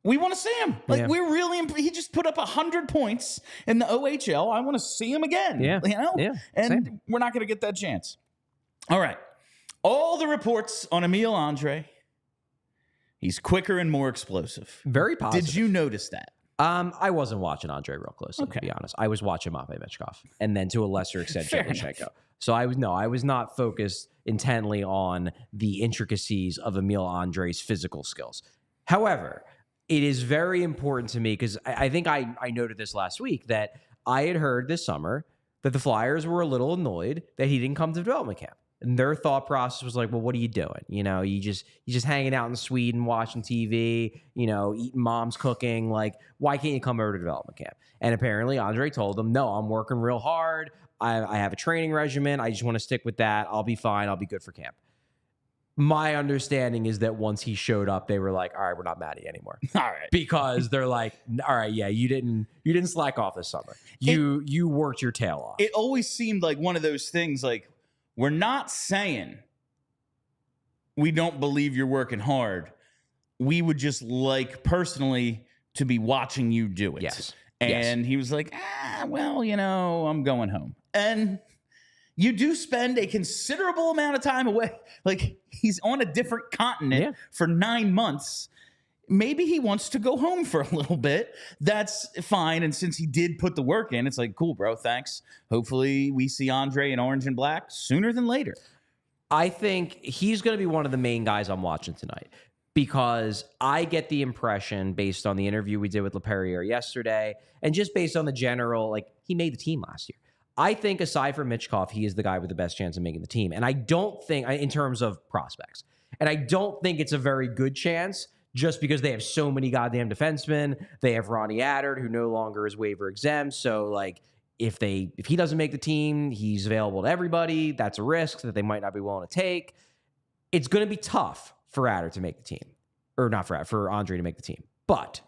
we want to see him. Like, we're really he just put up 100 points in the OHL. I want to see him again. Yeah. And same. we're not going to get that chance. All right. All the reports on Emile Andre. He's quicker and more explosive. Very positive. Did you notice that? I wasn't watching Andre real closely, to be honest. I was watching Matvei Michkov, and then to a lesser extent, Jett Luchanko. So I was not focused intently on the intricacies of Emile Andre's physical skills. However, it is very important to me because I think I noted this last week that I had heard this summer that the Flyers were a little annoyed that he didn't come to development camp. And their thought process was like, well, what are you doing? You just hanging out in Sweden, watching TV, eating mom's cooking. Like, why can't you come over to development camp? And apparently Andre told them, no, I'm working real hard. I have a training regimen. I just want to stick with that. I'll be fine. I'll be good for camp. My understanding is that once he showed up, they were like, all right, we're not mad at you anymore. All right. Because they're like, all right, yeah, you didn't slack off this summer. You worked your tail off. It always seemed like one of those things, like, we're not saying we don't believe you're working hard. We would just like personally to be watching you do it. Yes. And he was like, well, I'm going home. And you do spend a considerable amount of time away. Like, he's on a different continent for 9 months. Maybe he wants to go home for a little bit. That's fine. And since he did put the work in, it's like, cool, bro, thanks. Hopefully we see Andre in orange and black sooner than later. I think he's going to be one of the main guys I'm watching tonight because I get the impression based on the interview we did with LaPerriere yesterday and just based on the general, like, he made the team last year. I think aside from Michkov, he is the guy with the best chance of making the team. And I don't think, in terms of prospects, and I don't think it's a very good chance just because they have so many goddamn defensemen. They have Ronnie Attard, who no longer is waiver exempt. So, like, if he doesn't make the team, he's available to everybody. That's a risk that they might not be willing to take. It's going to be tough for Attard to make the team. Or not for Andre to make the team. But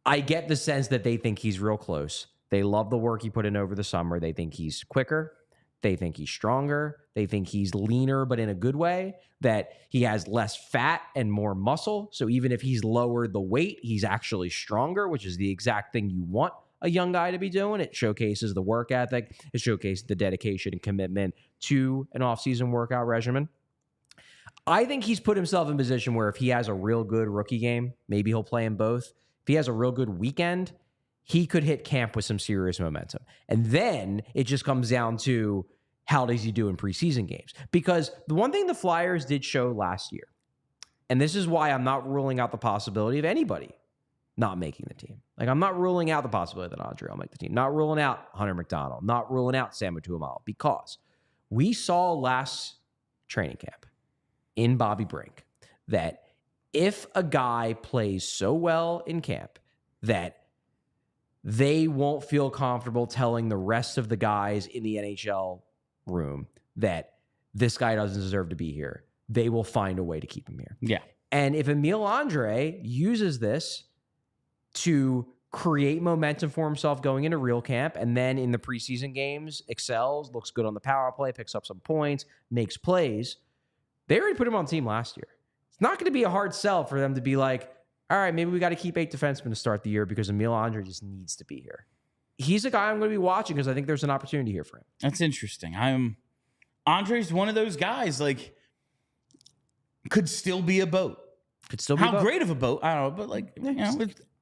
I get the sense that they think he's real close. They love the work he put in over the summer. They think he's quicker. They think he's stronger. They think he's leaner, but in a good way, that he has less fat and more muscle. So even if he's lowered the weight, he's actually stronger, which is the exact thing you want a young guy to be doing. It showcases the work ethic. It showcases the dedication and commitment to an off-season workout regimen. I think he's put himself in a position where if he has a real good rookie game, maybe he'll play in both. If he has a real good weekend, he could hit camp with some serious momentum. And then it just comes down to how does he do in preseason games? Because the one thing the Flyers did show last year, and this is why I'm not ruling out the possibility of anybody not making the team. Like, I'm not ruling out the possibility that Andre will make the team. Not ruling out Hunter McDonald. Not ruling out Sam Tuamalo. Because we saw last training camp in Bobby Brink that if a guy plays so well in camp that they won't feel comfortable telling the rest of the guys in the NHL room that this guy doesn't deserve to be here, they will find a way to keep him here. Yeah. And if Emil Andre uses this to create momentum for himself going into real camp, and then in the preseason games excels, looks good on the power play, picks up some points, makes plays, they already put him on the team last year. It's not going to be a hard sell for them to be like, all right, maybe we got to keep 8 defensemen to start the year because Emil Andre just needs to be here. He's a guy I'm going to be watching because I think there's an opportunity here for him. That's interesting. Andre's one of those guys, like, could still be a boat. Could still be How great of a boat? I don't know, but like,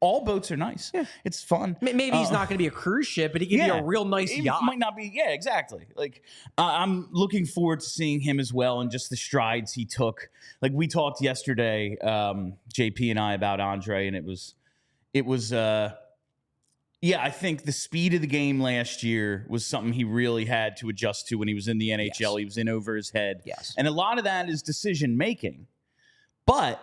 all boats are nice. Yeah. It's fun. Maybe he's not going to be a cruise ship, but he can be a real nice yacht. Might not be. Yeah, exactly. Like, I'm looking forward to seeing him as well and just the strides he took. Like, we talked yesterday, JP and I, about Andre, and it was I think the speed of the game last year was something he really had to adjust to when he was in the NHL. Yes. He was in over his head. Yes. And a lot of that is decision making. But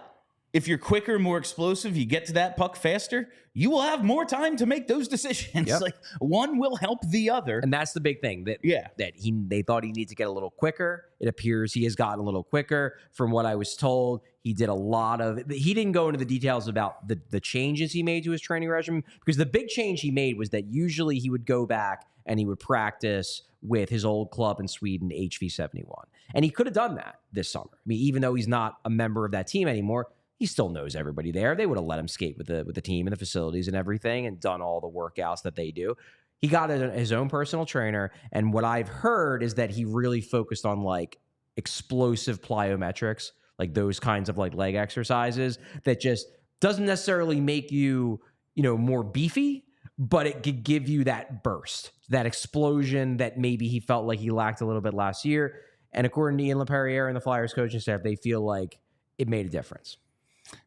if you're quicker, more explosive, you get to that puck faster, you will have more time to make those decisions. Yep. Like, one will help the other. And that's the big thing that they thought he needed to get a little quicker. It appears he has gotten a little quicker. From what I was told, he did a lot of, he didn't go into the details about the changes he made to his training regimen, because the big change he made was that usually he would go back and he would practice with his old club in Sweden, HV71. And he could have done that this summer. I mean, even though he's not a member of that team anymore, he still knows everybody there. They would have let him skate with the team and the facilities and everything and done all the workouts that they do. He got his own personal trainer. And what I've heard is that he really focused on like explosive plyometrics, like those kinds of like leg exercises that just doesn't necessarily make you, more beefy, but it could give you that burst, that explosion that maybe he felt like he lacked a little bit last year. And according to Ian LaPerriere and the Flyers coaching staff, they feel like it made a difference.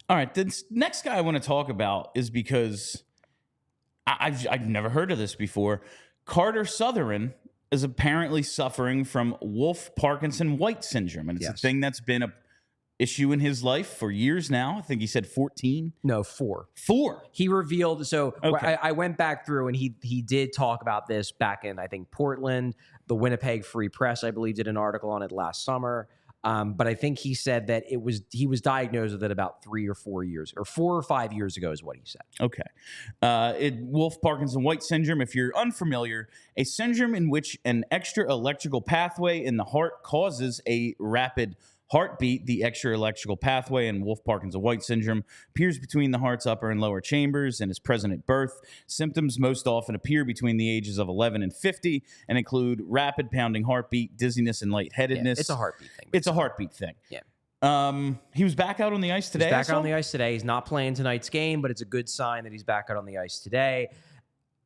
All right, the next guy I want to talk about is because I've never heard of this before. Carter Sotheran is apparently suffering from Wolff-Parkinson-White syndrome, and it's a thing that's been a issue in his life for years now. I think he said 14. No, 4. 4. He revealed. So okay. I went back through, and he did talk about this back in, I think, Portland. The Winnipeg Free Press, I believe, did an article on it last summer. But I think he said that he was diagnosed with it about 3 or 4 years, or 4 or 5 years ago is what he said. Okay. Wolff-Parkinson-White syndrome, if you're unfamiliar, a syndrome in which an extra electrical pathway in the heart causes a rapid heartbeat. The extra electrical pathway in Wolff-Parkinson-White syndrome appears between the heart's upper and lower chambers and is present at birth. Symptoms most often appear between the ages of 11 and 50 and include rapid pounding heartbeat, dizziness, and lightheadedness. Yeah, it's a heartbeat thing. It's a heartbeat thing. Yeah. He was back out on the ice today. He's back out on the ice today. He's not playing tonight's game, but it's a good sign that he's back out on the ice today.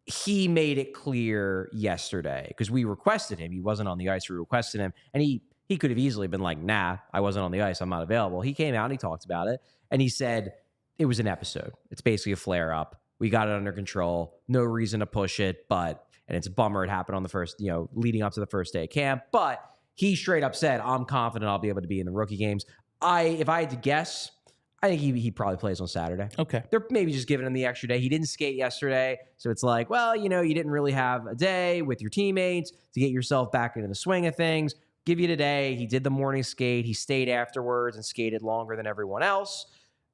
He made it clear yesterday because we requested him. He wasn't on the ice. We requested him, and he could have easily been like, nah, I wasn't on the ice. I'm not available. He came out and he talked about it. And he said it was an episode. It's basically a flare up. We got it under control. No reason to push it, and it's a bummer it happened on the first, leading up to the first day of camp. But he straight up said, I'm confident I'll be able to be in the rookie games. If I had to guess, I think he probably plays on Saturday. Okay. They're maybe just giving him the extra day. He didn't skate yesterday. So it's like, well, you didn't really have a day with your teammates to get yourself back into the swing of things. Give you today. He did the morning skate. He stayed afterwards and skated longer than everyone else.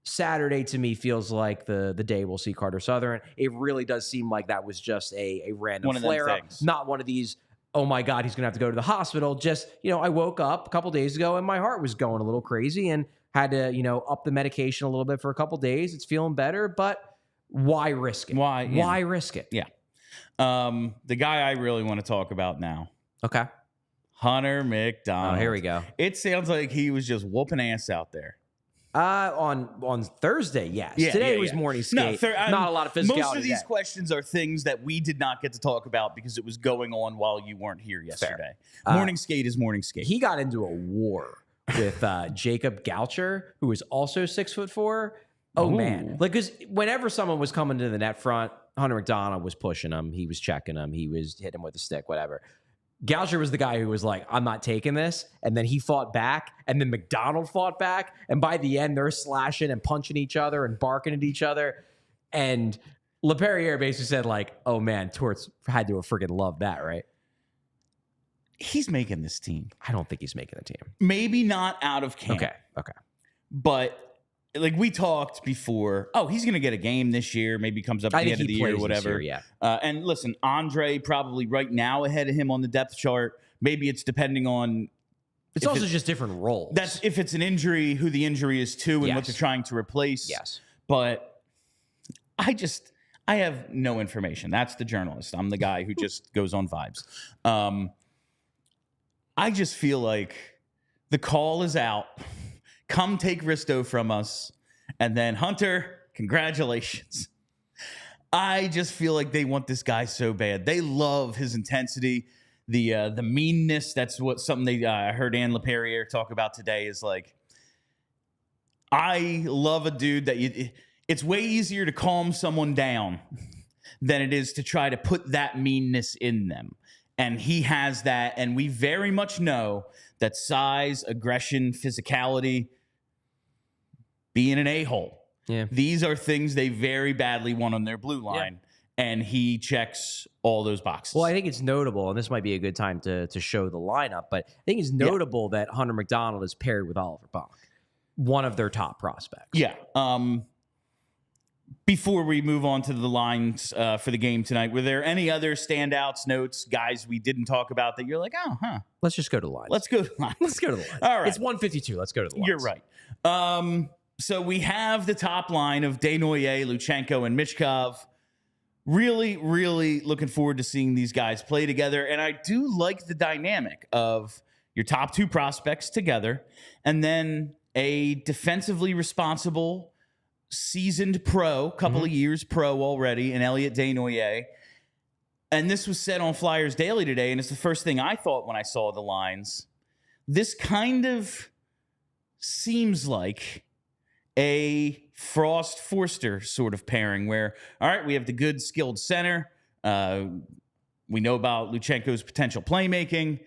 Saturday to me feels like the day we'll see Carter Sotheran. It really does seem like that was just a random flare up, not one of these, oh my God, he's going to have to go to the hospital. Just, I woke up a couple days ago and my heart was going a little crazy and had to, up the medication a little bit for a couple days. It's feeling better, but why risk it? Why risk it? Yeah. The guy I really want to talk about now, Okay. Hunter McDonald. Oh, here we go. It sounds like he was just whooping ass out there. On Thursday, yes. Yeah, Today yeah, was yeah. morning skate. No, not a lot of physicality. Most of these today. questions are things that we did not get to talk about because it was going on while you weren't here yesterday. Morning skate is morning skate. He got into a war with Jacob Goucher, who is also 6'4". Oh, man. Like, because whenever someone was coming to the net front, Hunter McDonald was pushing him. He was checking him. He was hitting him with a stick, whatever. Goucher was the guy who was like, I'm not taking this. And then he fought back. And then McDonald fought back. And by the end, they're slashing and punching each other and barking at each other. And LePerriere basically said, like, oh, man, Torts had to have friggin' loved that, right? He's making this team. I don't think he's making the team. Maybe not out of camp. Okay. But like we talked before, he's going to get a game this year. Maybe comes up at the end of the year or whatever. Year, and listen, Andre probably right now ahead of him on the depth chart. Maybe it's depending on. It's also just different roles. That's if it's an injury, who the injury is to, and what they're trying to replace. Yes. But I have no information. That's the journalist. I'm the guy who just goes on vibes. I just feel like the call is out. Come take Risto from us. And then Hunter, congratulations. I just feel like they want this guy so bad. They love his intensity, the meanness. That's something I heard Anne LePerriere talk about today is like, I love a dude that it's way easier to calm someone down than it is to try to put that meanness in them. And he has that. And we very much know that size, aggression, physicality, being an a-hole. Yeah. These are things they very badly want on their blue line. Yeah. And he checks all those boxes. Well, I think it's notable, and this might be a good time to show the lineup, but I think it's notable that Hunter McDonald is paired with Oliver Bonk, one of their top prospects. Yeah. Before we move on to the lines for the game tonight, were there any other standouts, notes, guys we didn't talk about that you're like, Let's just go to the lines. Let's go to the lines. Let's go to the lines. All right. It's 152. Let's go to the lines. You're right. So we have the top line of Desnoyers, Luchanko, and Michkov. Really, really looking forward to seeing these guys play together. And I do like the dynamic of your top two prospects together and then a defensively responsible, seasoned pro, couple of years pro already, in Elliot Desnoyers. And this was said on Flyers Daily today, and it's the first thing I thought when I saw the lines. This kind of seems like a Frost-Forster sort of pairing where, all right, we have the good, skilled center. We know about Luchanko's potential playmaking.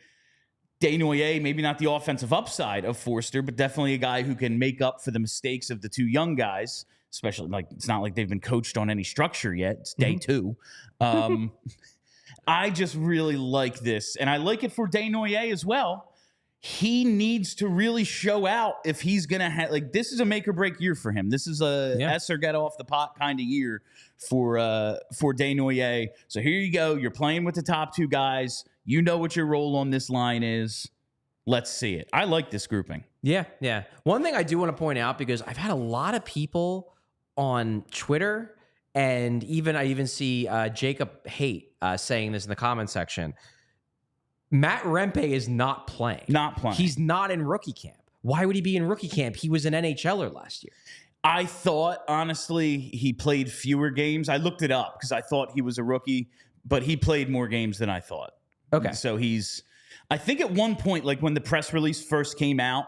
Desnoyers, maybe not the offensive upside of Forster, but definitely a guy who can make up for the mistakes of the two young guys, especially like it's not like they've been coached on any structure yet. It's day two. I just really like this, and I like it for Desnoyers as well. He needs to really show out if he's going to have, like, this is a make or break year for him. This is a S or get off the pot kind of year for Desnoyers. So here you go. You're playing with the top two guys. You know what your role on this line is. Let's see it. I like this grouping. Yeah. One thing I do want to point out, because I've had a lot of people on Twitter, and I even see Jacob Haight saying this in the comment section. Matt Rempe is not playing. He's not in rookie camp. Why would he be in rookie camp? He was an NHLer last year. I thought, honestly, he played fewer games. I looked it up because I thought he was a rookie, but he played more games than I thought. Okay. So I think at one point, like when the press release first came out,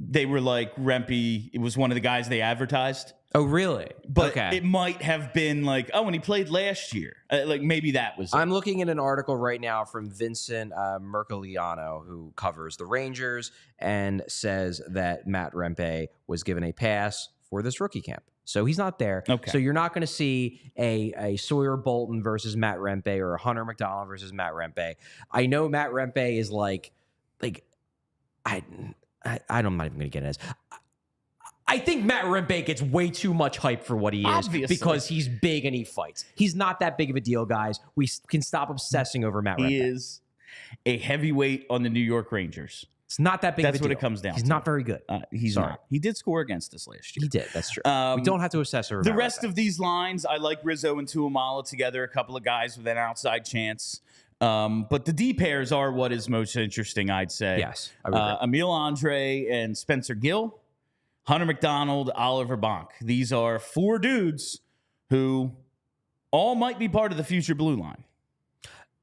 they were like, Rempe, it was one of the guys they advertised. Oh, really? But it might have been like, and he played last year. Like maybe that was it. I'm looking at an article right now from Vincent Mercoliano, who covers the Rangers, and says that Matt Rempe was given a pass for this rookie camp. So he's not there. Okay. So you're not going to see a Sawyer Bolton versus Matt Rempe or a Hunter McDonald versus Matt Rempe. I know Matt Rempe is I'm not even going to get into this. I think Matt Rempe gets way too much hype for what he is. Obviously. Because he's big and he fights. He's not that big of a deal, guys. We can stop obsessing over Matt Rempe. He is a heavyweight on the New York Rangers. It's not that big of a That's deal. what it comes down to. He's not very good. He's Sorry. not. He did score against us last year. He did. That's true. We don't have to assess or The rest of these lines, I like Rizzo and Tuamala together, a couple of guys with an outside chance. But the D pairs are what is most interesting, I'd say. Yes, I would agree. Emil Andre and Spencer Gill, Hunter McDonald, Oliver Bonk. These are 4 dudes who all might be part of the future blue line.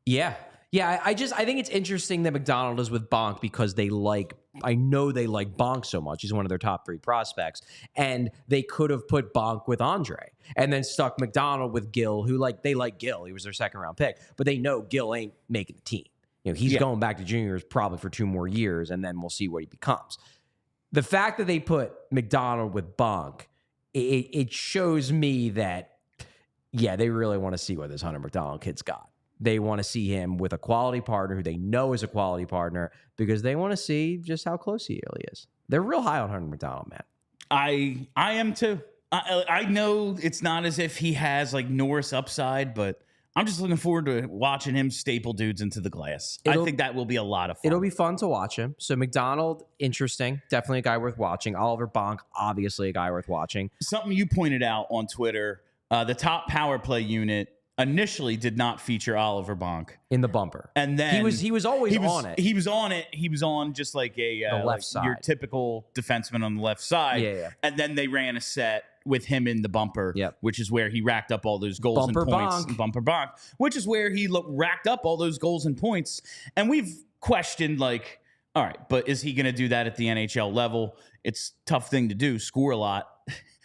Yeah. Yeah, I think it's interesting that McDonald is with Bonk because I know they like Bonk so much. He's one of their top 3 prospects. And they could have put Bonk with Andre and then stuck McDonald with Gill, who they like Gill. He was their 2nd round pick. But they know Gill ain't making the team. He's going back to juniors probably for 2 more years, and then we'll see what he becomes. The fact that they put McDonald with Bonk, it shows me that, yeah, they really want to see what this Hunter McDonald kid's got. They want to see him with a quality partner who they know is a quality partner because they want to see just how close he really is. They're real high on Hunter McDonald, man. I am too. I know it's not as if he has Norris upside, but I'm just looking forward to watching him staple dudes into the glass. I think that will be a lot of fun. It'll be fun to watch him. So McDonald, interesting. Definitely a guy worth watching. Oliver Bonk, obviously a guy worth watching. Something you pointed out on Twitter, the top power play unit initially did not feature Oliver Bonk In the bumper. And then he was always on it. He was on it. He was on just like the left side. Your typical defenseman on the left side. Yeah. And then they ran a set with him in the bumper, which is where he racked up all those goals Bumper and points. Bonk. Bumper Bonk, which is where he racked up all those goals and points. And we've questioned, all right, but is he going to do that at the NHL level? It's a tough thing to do, score a lot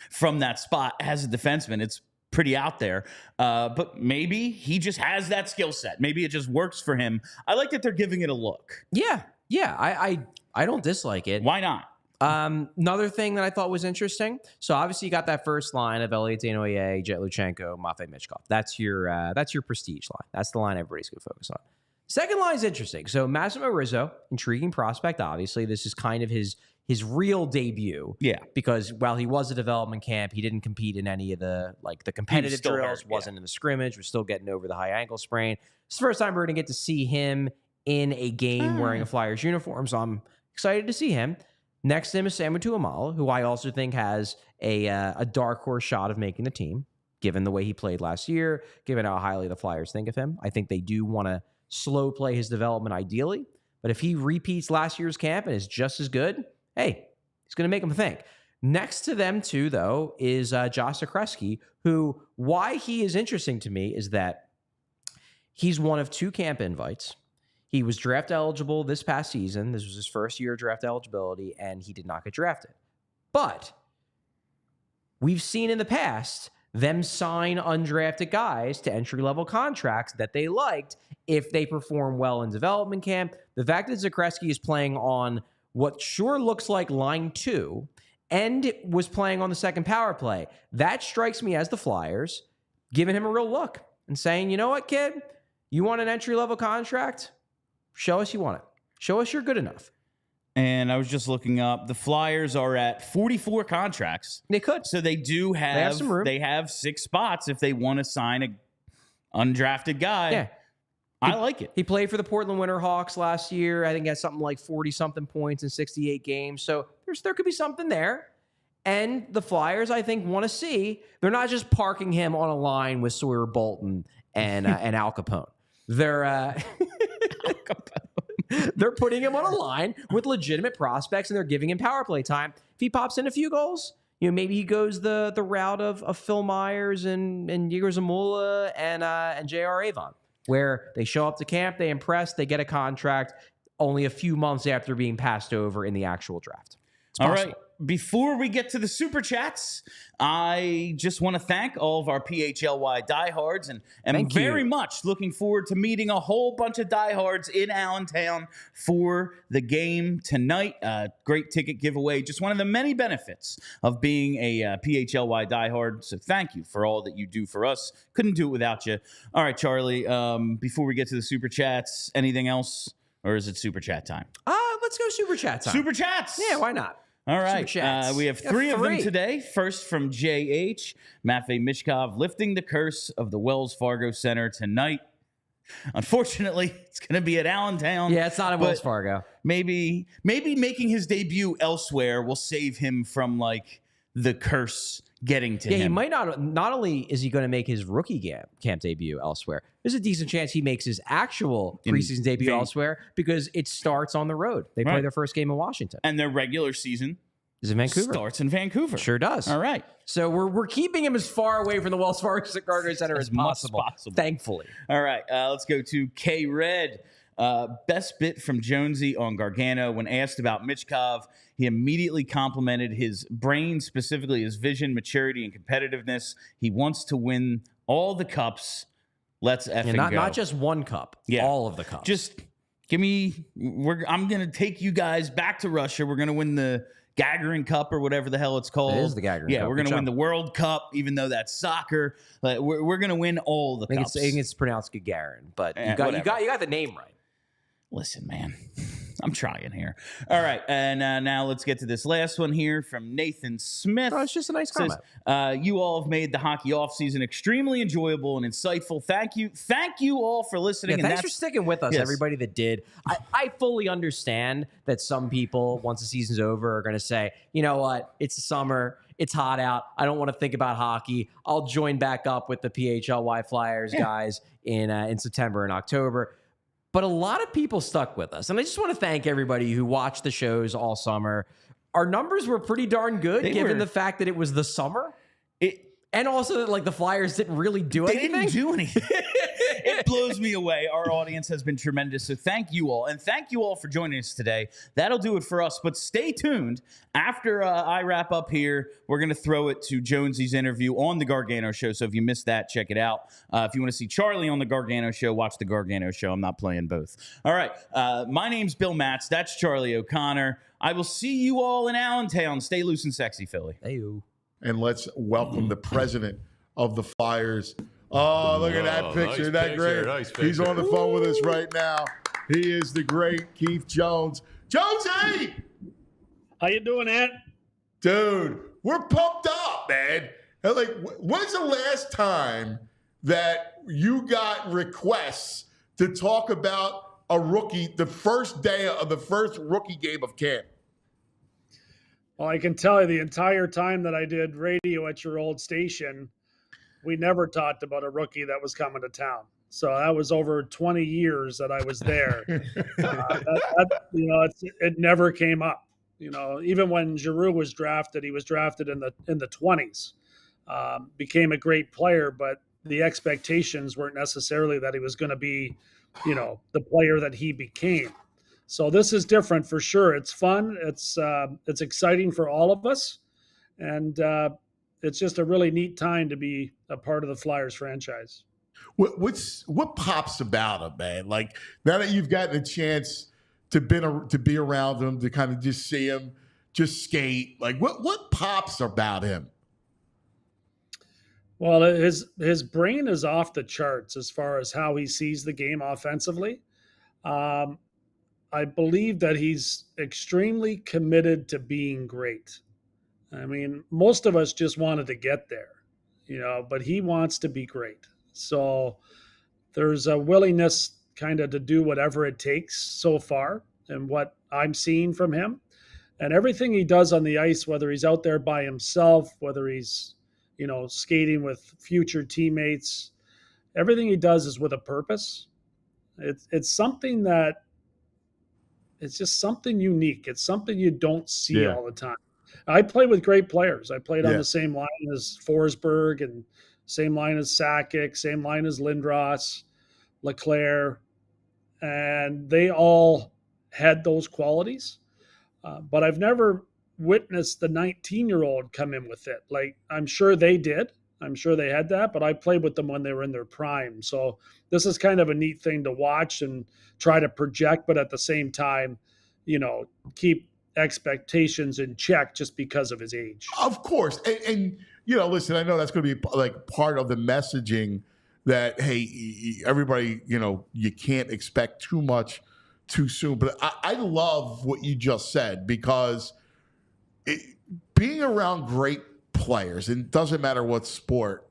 from that spot as a defenseman. It's pretty out there. But maybe he just has that skill set. Maybe it just works for him. I like that they're giving it a look. Yeah. I don't dislike it. Why not? Another thing that I thought was interesting. So obviously you got that first line of Elliot Desnoyers, Jett Luchanko, Matvei Michkov. That's your prestige line. That's the line everybody's going to focus on. Second line is interesting. So Massimo Rizzo, intriguing prospect. Obviously, this is kind of his real debut. Yeah. Because while he was a development camp, he didn't compete in any of the competitive drills. Wasn't in the scrimmage. Was still getting over the high ankle sprain. It's the first time we're going to get to see him in a game wearing a Flyers uniform. So I'm excited to see him. Next to him is Samu Tuamala, who I also think has a dark horse shot of making the team, given the way he played last year, given how highly the Flyers think of him. I think they do want to slow play his development ideally. But if he repeats last year's camp and is just as good, hey, he's going to make them think. Next to them, too, though, is Josh Zakreski, who, why he is interesting to me is that he's one of 2 camp invites. He was draft eligible this past season. This was his first year of draft eligibility, and he did not get drafted. But we've seen in the past them sign undrafted guys to entry-level contracts that they liked if they perform well in development camp. The fact that Zakreski is playing on what sure looks like line 2 and was playing on the second power play, that strikes me as the Flyers giving him a real look and saying, you know what, kid? You want an entry-level contract? Show us you want it. Show us you're good enough. And I was just looking up. The Flyers are at 44 contracts. They could. So they do have, they have some room. They have 6 spots if they want to sign an undrafted guy. Yeah. I like it. He played for the Portland Winterhawks last year. I think he had something like 40-something points in 68 games. So there could be something there. And the Flyers, I think, want to see. They're not just parking him on a line with Sawyer Bolton and Al Capone. They're they're putting him on a line with legitimate prospects, and they're giving him power play time. If he pops in a few goals, maybe he goes the route of Phil Myers and Igor Zamula and J.R. Avon, where they show up to camp, they impress, they get a contract only a few months after being passed over in the actual draft. All right. Before we get to the Super Chats, I just want to thank all of our PHLY diehards and I'm very much looking forward to meeting a whole bunch of diehards in Allentown for the game tonight. Great ticket giveaway. Just one of the many benefits of being a PHLY diehard. So thank you for all that you do for us. Couldn't do it without you. All right, Charlie, before we get to the Super Chats, anything else? Or is it Super Chat time? Let's go Super Chat time. Super Chats! Yeah, why not? All right. We have 3 of them today. First from JH. Matvei Michkov lifting the curse of the Wells Fargo Center tonight. Unfortunately, it's going to be at Allentown. Yeah, it's not in but Wells Fargo. maybe making his debut elsewhere will save him from like the curse getting to Yeah, him. he might not only is he going to make his rookie camp debut elsewhere, there's a decent chance he makes his actual preseason debut elsewhere because it starts on the road. They play their first game in Washington. And their regular season is in Vancouver. Starts in Vancouver. Sure does. All right. So we're keeping him as far away from the Wells Fargo Cargo Center as possible, thankfully. All right. Let's go to K-Red. Best bit from Jonesy on Gargano. When asked about Michkov, he immediately complimented his brain, specifically his vision, maturity, and competitiveness. He wants to win all the cups. Let's effing go. Not just one cup, all of the cups. Just give me I'm going to take you guys back to Russia. We're going to win the Gagarin Cup or whatever the hell it's called. It is the Gagarin Cup. Yeah, we're going to win the World Cup, even though that's soccer. We're going to win all the cups. I think it's pronounced Gagarin, but you got the name right. Listen, man, I'm trying here. All right, and now let's get to this last one here from Nathan Smith. Oh, it's just a nice comment. You all have made the hockey offseason extremely enjoyable and insightful. Thank you all for listening. Yeah, thanks for sticking with us, everybody that did. I fully understand that some people, once the season's over, are going to say, you know what, it's the summer, it's hot out, I don't want to think about hockey. I'll join back up with the PHLY Flyers guys in September and October. But a lot of people stuck with us. And I just want to thank everybody who watched the shows all summer. Our numbers were pretty darn good, given the fact that it was the summer. And also that like the Flyers didn't really do anything. They didn't do anything. It blows me away. Our audience has been tremendous. So thank you all. And thank you all for joining us today. That'll do it for us. But stay tuned. After I wrap up here, we're going to throw it to Jonesy's interview on The Gargano Show. So if you missed that, check it out. If you want to see Charlie on The Gargano Show, watch The Gargano Show. I'm not playing both. All right. My name's Bill Matz. That's Charlie O'Connor. I will see you all in Allentown. Stay loose and sexy, Philly. Hey-o. And let's welcome the president of the Flyers. Oh, look at that picture. Isn't that great? Nice picture. He's on the phone with us right now. He is the great Keith Jones. Jonesy! How you doing, Ed? Dude, we're pumped up, man. Like, when's the last time that you got requests to talk about a rookie the first day of the first rookie game of camp? Well, I can tell you the entire time that I did radio at your old station, we never talked about a rookie that was coming to town. So that was over 20 years that I was there. It never came up. Even when Giroux was drafted, he was drafted in the 20s. Became a great player, but the expectations weren't necessarily that he was going to be, the player that he became. So this is different for sure. It's fun. It's exciting for all of us, and it's just a really neat time to be a part of the Flyers franchise. What pops about him, man? Like now that you've gotten a chance to be around him, to kind of just see him, just skate. Like what pops about him? Well, his brain is off the charts as far as how he sees the game offensively. I believe that he's extremely committed to being great. I mean, most of us just wanted to get there, but he wants to be great. So there's a willingness kind of to do whatever it takes so far and what I'm seeing from him. And everything he does on the ice, whether he's out there by himself, whether he's, skating with future teammates, everything he does is with a purpose. It's something that it's just something unique. It's something you don't see all the time. I play with great players. I played on the same line as Forsberg and same line as Sakic, same line as Lindros, Leclerc, and they all had those qualities. But I've never witnessed the 19-year-old come in with it. Like, I'm sure they did. I'm sure they had that, but I played with them when they were in their prime. So this is kind of a neat thing to watch and try to project, but at the same time, keep expectations in check just because of his age. Of course. And listen, I know that's going to be like part of the messaging that, hey, everybody, you can't expect too much too soon. But I love what you just said because being around great players, and it doesn't matter what sport,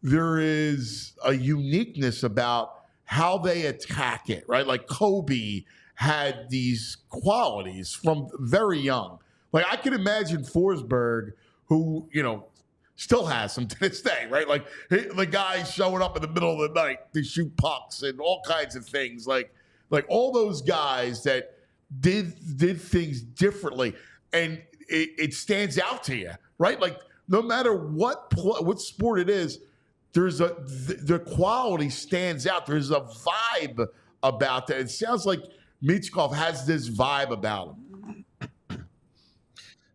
there is a uniqueness about how they attack it, right? Like Kobe had these qualities from very young. Like I can imagine Forsberg, who, still has them to this day, right? Like the guy showing up in the middle of the night to shoot pucks and all kinds of things. Like all those guys that did things differently, and it stands out to you, right? Like no matter what sport it is, the quality stands out. There's a vibe about that. It sounds like Michkov has this vibe about him.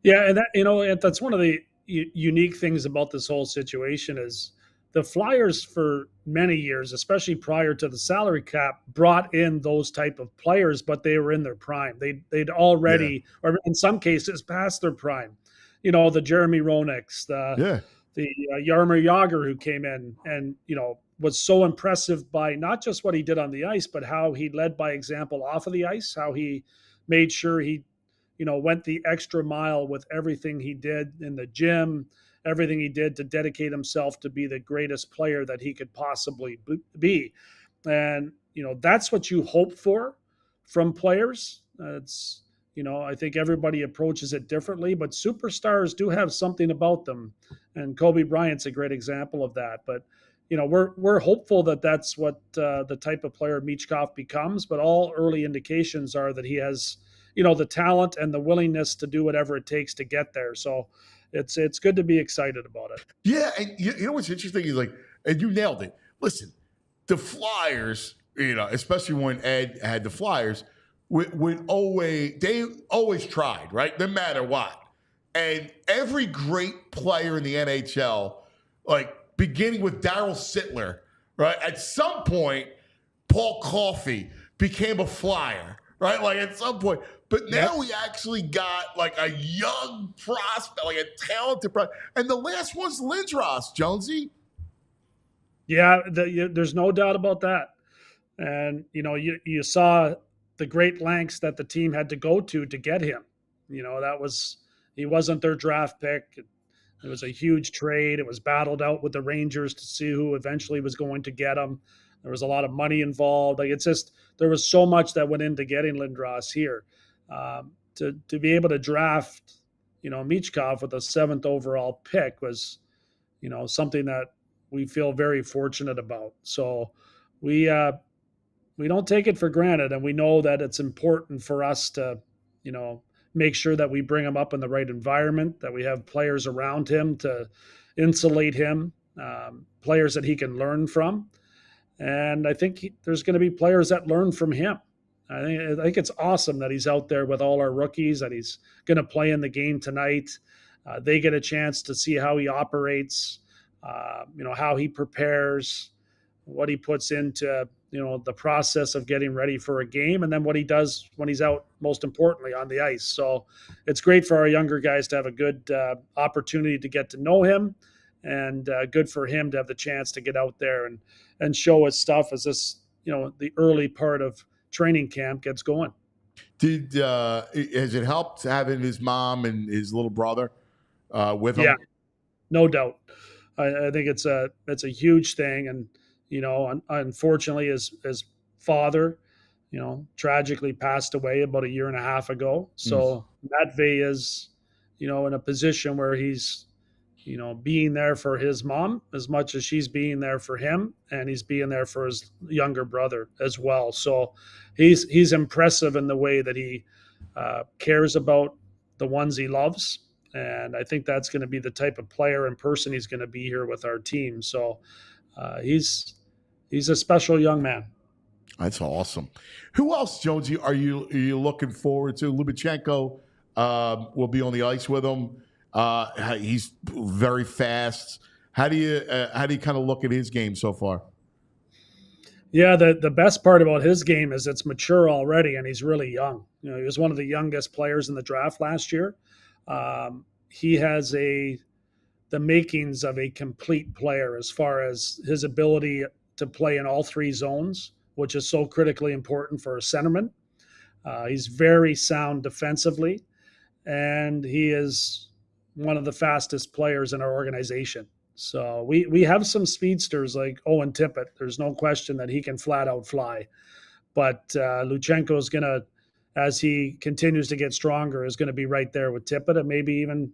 Yeah, and that's one of the unique things about this whole situation is the Flyers for many years, especially prior to the salary cap, brought in those type of players, but they were in their prime. They'd already, or in some cases, past their prime. The Jeremy Roenick's, the Jaromir Jagr, who came in and was so impressive by not just what he did on the ice, but how he led by example off of the ice, how he made sure he went the extra mile with everything he did in the gym, everything he did to dedicate himself to be the greatest player that he could possibly be. And, that's what you hope for from players. It's, I think everybody approaches it differently, but superstars do have something about them. And Kobe Bryant's a great example of that. But, we're hopeful that that's what the type of player Michkov becomes, but all early indications are that he has the talent and the willingness to do whatever it takes to get there. So it's good to be excited about it. Yeah, and you know what's interesting is and you nailed it. Listen, the Flyers, especially when Ed had the Flyers, would always tried, right? No matter what. And every great player in the NHL, like beginning with Darryl Sittler, right? At some point, Paul Coffey became a Flyer, right? Like at some point. But now we actually got like a young prospect, like a talented prospect. And the last one's Lindros, Jonesy. Yeah, there's no doubt about that. And, you saw the great lengths that the team had to go to get him. He wasn't their draft pick. It was a huge trade. It was battled out with the Rangers to see who eventually was going to get him. There was a lot of money involved. Like there was so much that went into getting Lindros here. To be able to draft, Michkov with a 7th overall pick was, something that we feel very fortunate about. So we don't take it for granted, and we know that it's important for us to, make sure that we bring him up in the right environment, that we have players around him to insulate him, players that he can learn from. And I think there's going to be players that learn from him. I think it's awesome that he's out there with all our rookies, that he's going to play in the game tonight. They get a chance to see how he operates, how he prepares, what he puts into, the process of getting ready for a game, and then what he does when he's out, most importantly, on the ice. So it's great for our younger guys to have a good opportunity to get to know him, and good for him to have the chance to get out there and show his stuff as this, the early part of training camp gets going. Has it helped having his mom and his little brother with him? Yeah, no doubt. I think it's a huge thing, and unfortunately, his father, tragically passed away about a year and a half ago. So Matvei is, in a position where he's, being there for his mom as much as she's being there for him, and he's being there for his younger brother as well. So he's impressive in the way that he cares about the ones he loves. And I think that's going to be the type of player and person he's going to be here with our team. So he's a special young man. That's awesome. Who else, Jonesy, are you looking forward to? Luchanko will be on the ice with him. He's very fast. How do you kind of look at his game so far? Yeah, the best part about his game is it's mature already, and he's really young. He was one of the youngest players in the draft last year. He has the makings of a complete player as far as his ability to play in all 3 zones, which is so critically important for a centerman. He's very sound defensively, and he is one of the fastest players in our organization. So we have some speedsters like Owen Tippett. There's no question that he can flat out fly. But Luchanko is going to, as he continues to get stronger, is going to be right there with Tippett and maybe even,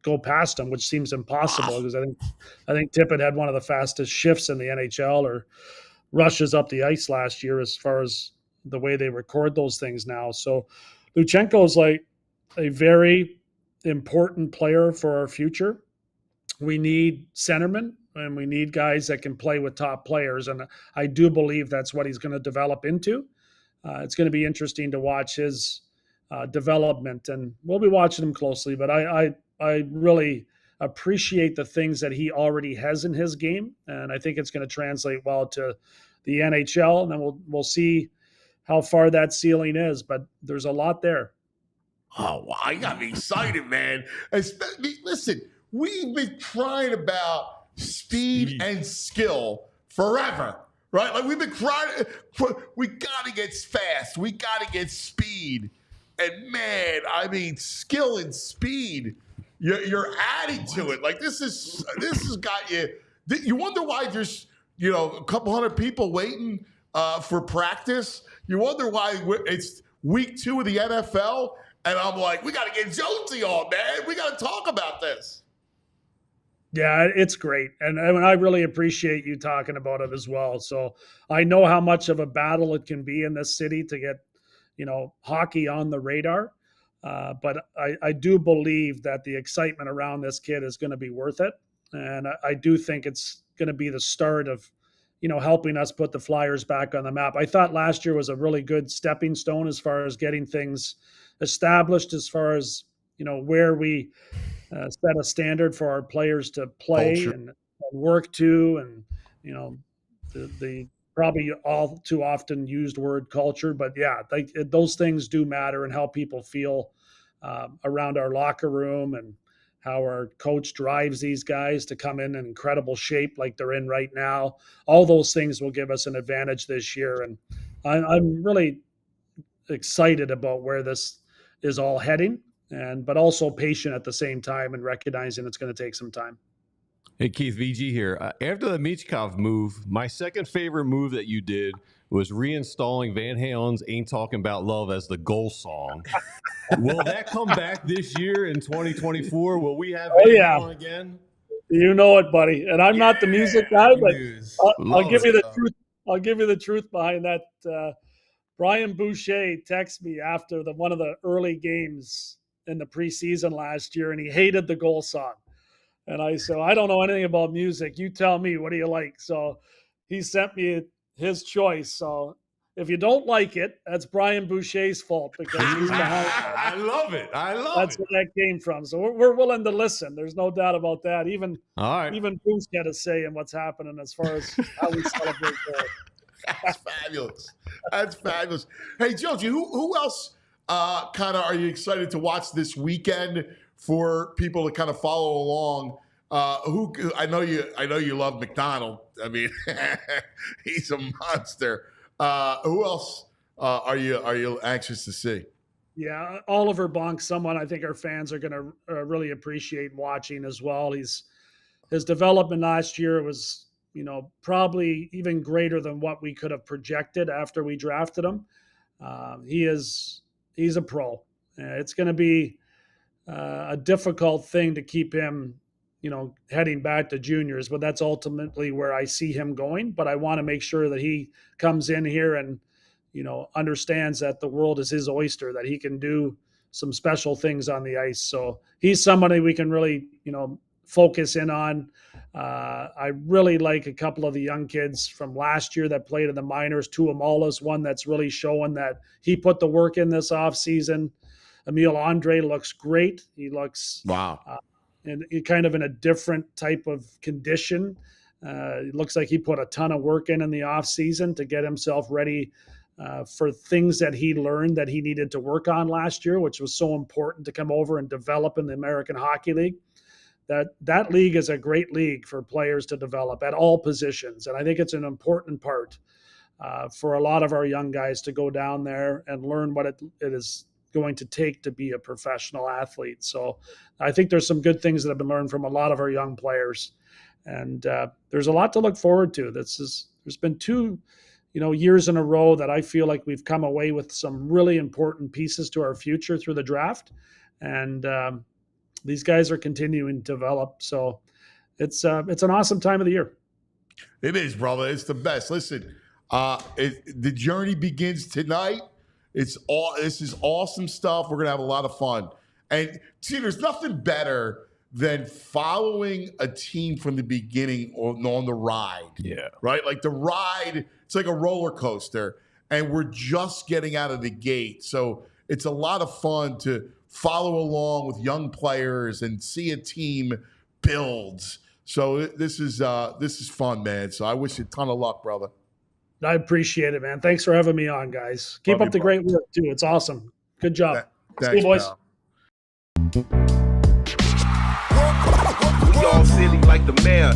go past him, which seems impossible because I think Tippett had one of the fastest shifts in the NHL or rushes up the ice last year as far as the way they record those things now. So Luchanko is like a very important player for our future. We need centermen and we need guys that can play with top players. And I do believe that's what he's going to develop into. It's going to be interesting to watch his development, and we'll be watching him closely. But I really appreciate the things that he already has in his game, and I think it's going to translate well to the NHL. And then we'll see how far that ceiling is. But there's a lot there. Oh, wow, I got me excited, man. Listen, we've been crying about speed and skill forever, right? Like we've been crying, we got to get fast. We got to get speed. And man, I mean, skill and speed, you're adding to it. Like this has got you. You wonder why there's, a couple hundred people waiting for practice. You wonder why it's week 2 of the NFL. And I'm like, we got to get Jonesy on, man. We got to talk about this. Yeah, it's great. And I really appreciate you talking about it as well. So I know how much of a battle it can be in this city to get, hockey on the radar. But I do believe that the excitement around this kid is going to be worth it. And I do think it's going to be the start of, helping us put the Flyers back on the map. I thought last year was a really good stepping stone as far as getting things established, as far as, where we set a standard for our players to play and work to. And, the probably all too often used word culture, but yeah, those things do matter and how people feel around our locker room and how our coach drives these guys to come in incredible shape like they're in right now. All those things will give us an advantage this year. And I'm really excited about where this is all heading, but also patient at the same time and recognizing it's going to take some time. Hey, Keith, VG here. After the Michkov move, my second favorite move that you did was reinstalling Van Halen's Ain't Talking About Love as the goal song. Will that come back this year in 2024? Will we have Van Halen again? You know it, buddy. And I'm not the music guy, but I'll give you the truth. I'll give you the truth behind that. Brian Boucher texted me after one of the early games in the preseason last year, and he hated the goal song. And I said, I don't know anything about music. You tell me, what do you like? So he sent me his choice. So if you don't like it, that's Brian Boucher's fault because he's behind. I love it. That's where that came from. So we're willing to listen. There's no doubt about that. Even Bruce had a say in what's happening as far as how we celebrate goals. That's fabulous. That's fabulous. Hey, Josie, who else kind of are you excited to watch this weekend for people to kind of follow along? I know you love McDonald. I mean, he's a monster. Who else are you anxious to see? Yeah, Oliver Bonk, someone I think our fans are going to really appreciate watching as well. His development last year was, probably even greater than what we could have projected after we drafted him. He's a pro. It's going to be a difficult thing to keep him, heading back to juniors, but that's ultimately where I see him going. But I want to make sure that he comes in here and, understands that the world is his oyster, that he can do some special things on the ice. So he's somebody we can really, focus in on. I really like a couple of the young kids from last year that played in the minors. Tuamala's one that's really showing that he put the work in this offseason. Emil Andre looks great. He looks and kind of in a different type of condition. It looks like he put a ton of work in the offseason to get himself ready for things that he learned that he needed to work on last year, which was so important to come over and develop in the American Hockey League. That league is a great league for players to develop at all positions. And I think it's an important part for a lot of our young guys to go down there and learn what it is going to take to be a professional athlete. So I think there's some good things that have been learned from a lot of our young players, and there's a lot to look forward to. There's been 2 years in a row that I feel like we've come away with some really important pieces to our future through the draft, and these guys are continuing to develop. So it's an awesome time of the year. It is, brother. It's the best. Listen, the journey begins tonight. This is awesome stuff. We're gonna have a lot of fun. And see, there's nothing better than following a team from the beginning on the ride. Yeah. Right? Like the ride, it's like a roller coaster, and we're just getting out of the gate. So it's a lot of fun to follow along with young players and see a team build. So this is fun, man. So I wish you a ton of luck, brother. I appreciate it, man. Thanks for having me on, guys. Keep Love up the you, great work, too. It's awesome. Good job. See Thanks, you, boys. pal. We all silly like the mayor.